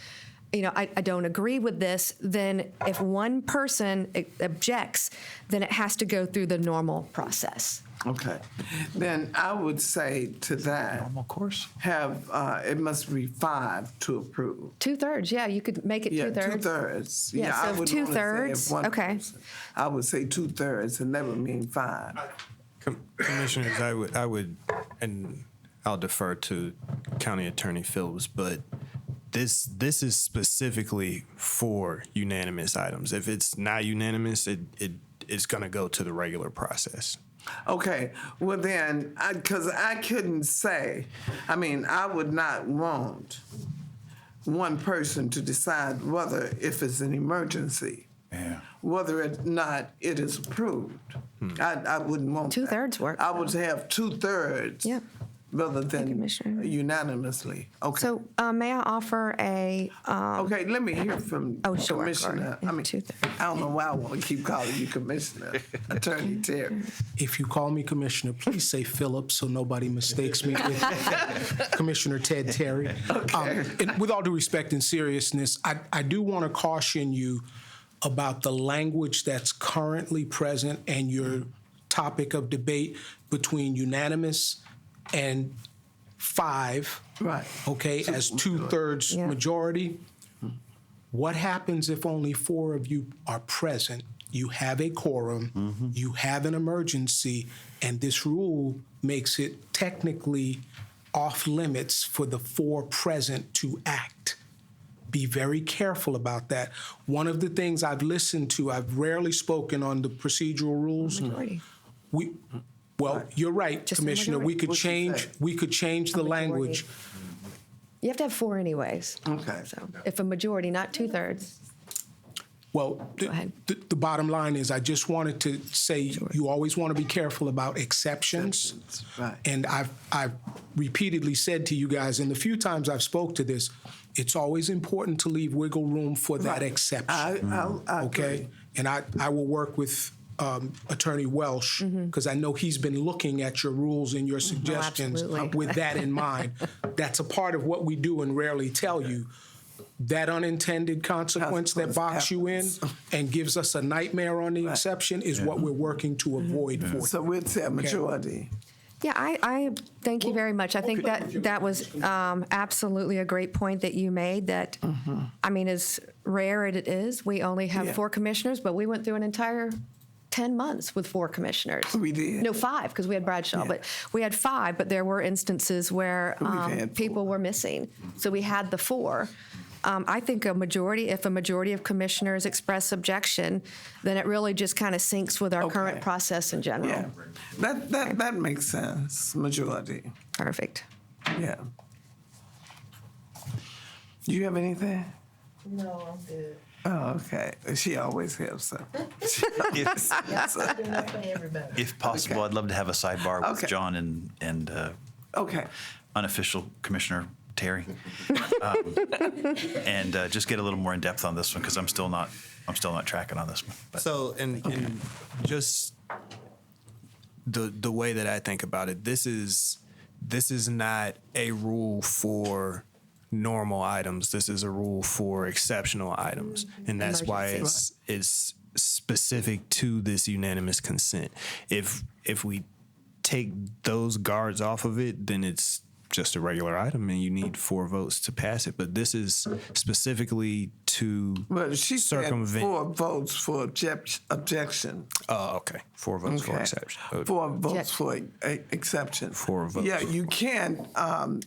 I don't agree with this. Then if one person objects, then it has to go through the normal process. Okay. Then I would say to that, Normal course. it must be 5 to approve. 2/3, yeah, you could make it 2/3. 2/3. Yeah, I so would only say 2/3, if one okay. person. I would say 2/3, and that would mean 5. Commissioners, I would, and I'll defer to County Attorney Phillips, but this is specifically for unanimous items. If it's not unanimous, it's going to go to the regular process. Okay, well then, because I couldn't say, I would not want one person to decide if it's an emergency, whether or not it is approved. I wouldn't want 2/3 work. I would have 2/3 Yep. rather than Commissioner. unanimously. Okay. So may I offer a, Okay, let me hear from sure, Commissioner. Cory. 2/3. I don't know why I want to keep calling you Commissioner, Attorney Terry. If you call me Commissioner, please say Phillips so nobody mistakes me with Commissioner Ted Terry. And with all due respect and seriousness, I do want to caution you about the language that's currently present and your topic of debate between unanimous and 5, Right. okay, as 2/3 Yeah. majority. What happens if only 4 of you are present? You have a quorum, you have an emergency, and this rule makes it technically off limits for the 4 present to act. Be very careful about that. One of the things I've listened to, I've rarely spoken on the procedural rules. Majority. You're right, Just a Commissioner. We majority. could change the language. You have to have 4 anyways. Okay. So if a majority, not 2/3. Well, ahead. the bottom line is I just wanted to say you always want to be careful about exceptions. Right. And I've repeatedly said to you guys, and the few times I've spoke to this, it's always important to leave wiggle room for that Right. exception. I agree. Okay? And I will work with Attorney Welsh, because I know he's been looking at your rules and your suggestions absolutely. with that in mind. That's a part of what we do and rarely tell you. That unintended consequence that box you in and gives us a nightmare on the exception is what we're working to avoid for you. So we'd say a majority. Yeah, I thank you very much. I think that was absolutely a great point that you made. That I mean, as rare as it is, we only have 4 commissioners, but we went through an entire 10 months with 4 commissioners. We did. No, 5, because we had Bradshaw, but we had 5. But there were instances where people were missing, so we had the 4. I think if a majority of commissioners express objection, then it really just kind of syncs with our current process in general. Yeah, that makes sense. Majority. Perfect. Yeah. Do you have anything? No, I'm good. Oh, okay. She always helps her. If possible, I'd love to have a sidebar with John and unofficial Commissioner Terry, and just get a little more in depth on this one because I'm still not tracking on this one. But. So, and just the way that I think about it, this is not a rule for normal items. This is a rule for exceptional items, and that's why it's specific to this unanimous consent. If we take those guards off of it, then it's just a regular item, and you need 4 votes to pass it. But this is specifically to she circumvent. said 4 votes for objection. Oh, okay. 4 votes for exception. 4 votes for exception. 4 votes. Yeah, you can't.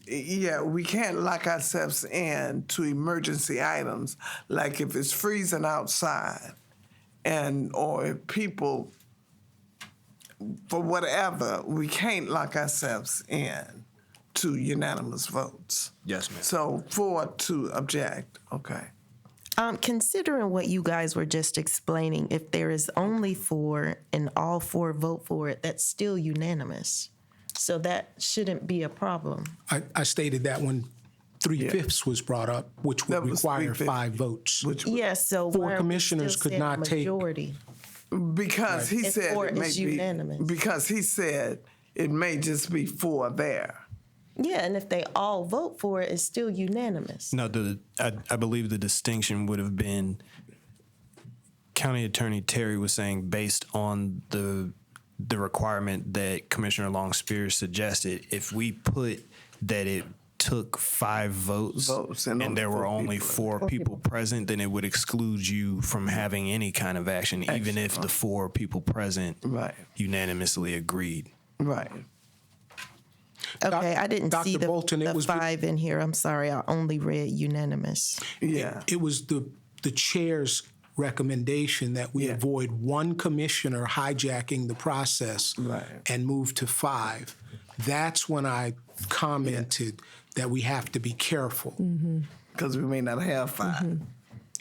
We can't lock ourselves in to emergency items, like if it's freezing outside, or if people, for whatever, we can't lock ourselves in to unanimous votes. Yes, ma'am. So 4 to object. Okay. Considering what you guys were just explaining, if there is only 4 and all 4 vote for it, that's still unanimous. So that shouldn't be a problem. I stated that when 3/5 was brought up, which would require 5 votes. Yes, so 4 commissioners could not take. Majority. Because he said it may be unanimous. because he said it may just be 4 there. Yeah, and if they all vote for it, it's still unanimous. No, I believe the distinction would have been County Attorney Terry was saying based on the requirement that Commissioner Long-Spears suggested, if we put that it took 5 votes and there were only 4 people present, then it would exclude you from having any kind of action, even if the 4 people present unanimously agreed. Right. Okay, I didn't Dr. see the Bolton, it was 5 in here. I'm sorry, I only read unanimous. Yeah. It was the chair's recommendation that we avoid 1 commissioner hijacking the process and move to 5. That's when I commented that we have to be careful. Because we may not have 5.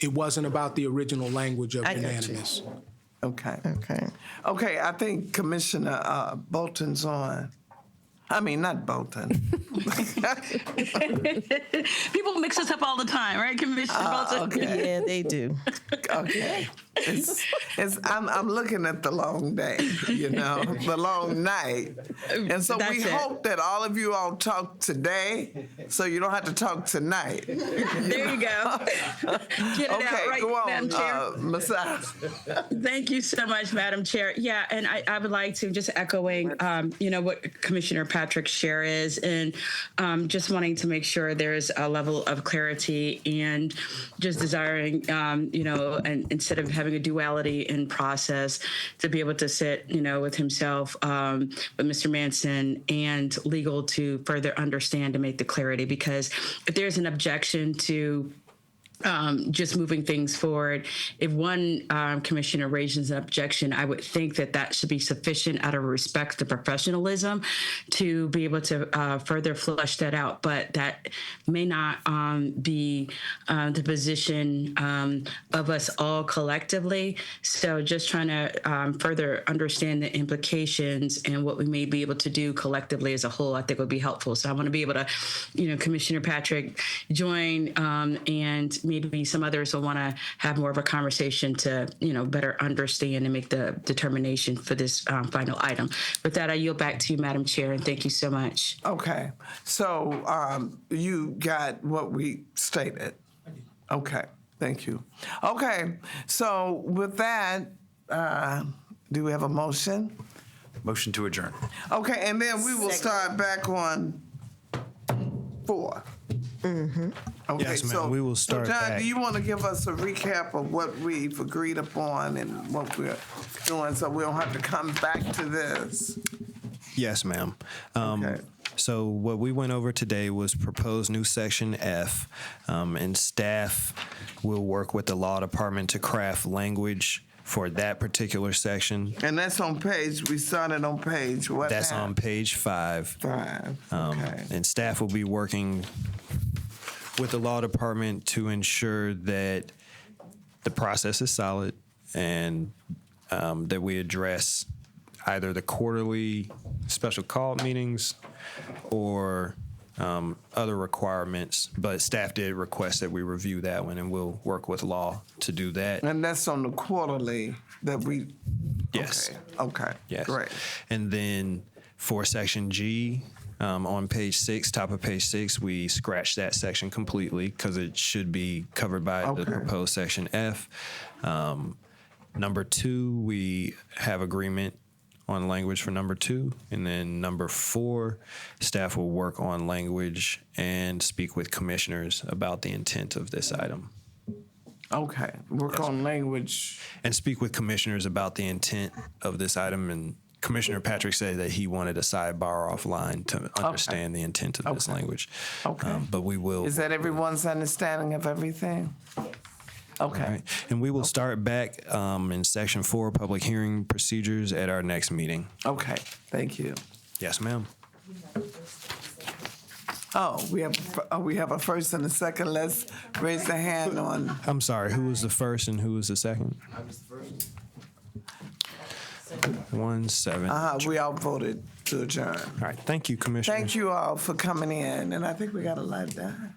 It wasn't about the original language of I got you. unanimous. Okay. Okay. I think Commissioner Bolton's on. I mean, not Bolton. People mix us up all the time, right, Commissioner Bolton? Okay. Yeah, they do. Okay. I'm looking at the long day, the long night. And so we hope that all of you all talk today so you don't have to talk tonight. There you go. Get it out right, go on, Madam Chair. Messiah. Thank you so much, Madam Chair. Yeah, and I would like to just echoing, what Commissioner Patrick's share is, and just wanting to make sure there's a level of clarity and just desiring, and instead of having a duality in process, to be able to sit, with himself, with Mr. Manson and legal to further understand and make the clarity. Because if there's an objection to just moving things forward, if one commissioner raises an objection, I would think that should be sufficient out of respect to professionalism to be able to further flesh that out. But that may not be the position of us all collectively. So just trying to further understand the implications and what we may be able to do collectively as a whole, I think would be helpful. So I want to be able to, Commissioner Patrick, join and maybe some others will want to have more of a conversation to, better understand and make the determination for this final item. With that, I yield back to you, Madam Chair, and thank you so much. Okay, so you got what we stated? Okay, thank you. Okay, so with that, do we have a motion? Motion to adjourn. Okay, and then we will start back on 4. Okay, Yes, ma'am, we will start so John, back. do you want to give us a recap of what we've agreed upon and what we're doing so we don't have to come back to this? Yes, ma'am. Okay. So what we went over today was proposed new section F, and staff will work with the law department to craft language for that particular section. And that's on page, we started on page what That's now? on page 5. 5, okay. And staff will be working with the law department to ensure that the process is solid and that we address either the quarterly special call meetings or other requirements. But staff did request that we review that one, and we'll work with law to do that. And that's on the quarterly that we, Yes. okay, Yes. great. And then for section G, on page 6, top of page 6, we scratched that section completely because it should be covered by the Okay. proposed section F. Number 2, we have agreement on language for number 2. And then number 4, staff will work on language and speak with commissioners about the intent of this item. Okay, work on language. And speak with commissioners about the intent of this item. And Commissioner Patrick said that he wanted a sidebar offline to understand the intent of this language. Okay. But we will. Is that everyone's understanding of everything? Okay. All right. And we will start back in section 4, public hearing procedures, at our next meeting. Okay, thank you. Yes, ma'am. Oh, we have a first and a second. Let's raise the hand on. I'm sorry, who was the first and who was the second? I was the first. 1-7. We all voted to adjourn. All right. Thank you, Commissioner. Thank you all for coming in, and I think we got a lot done.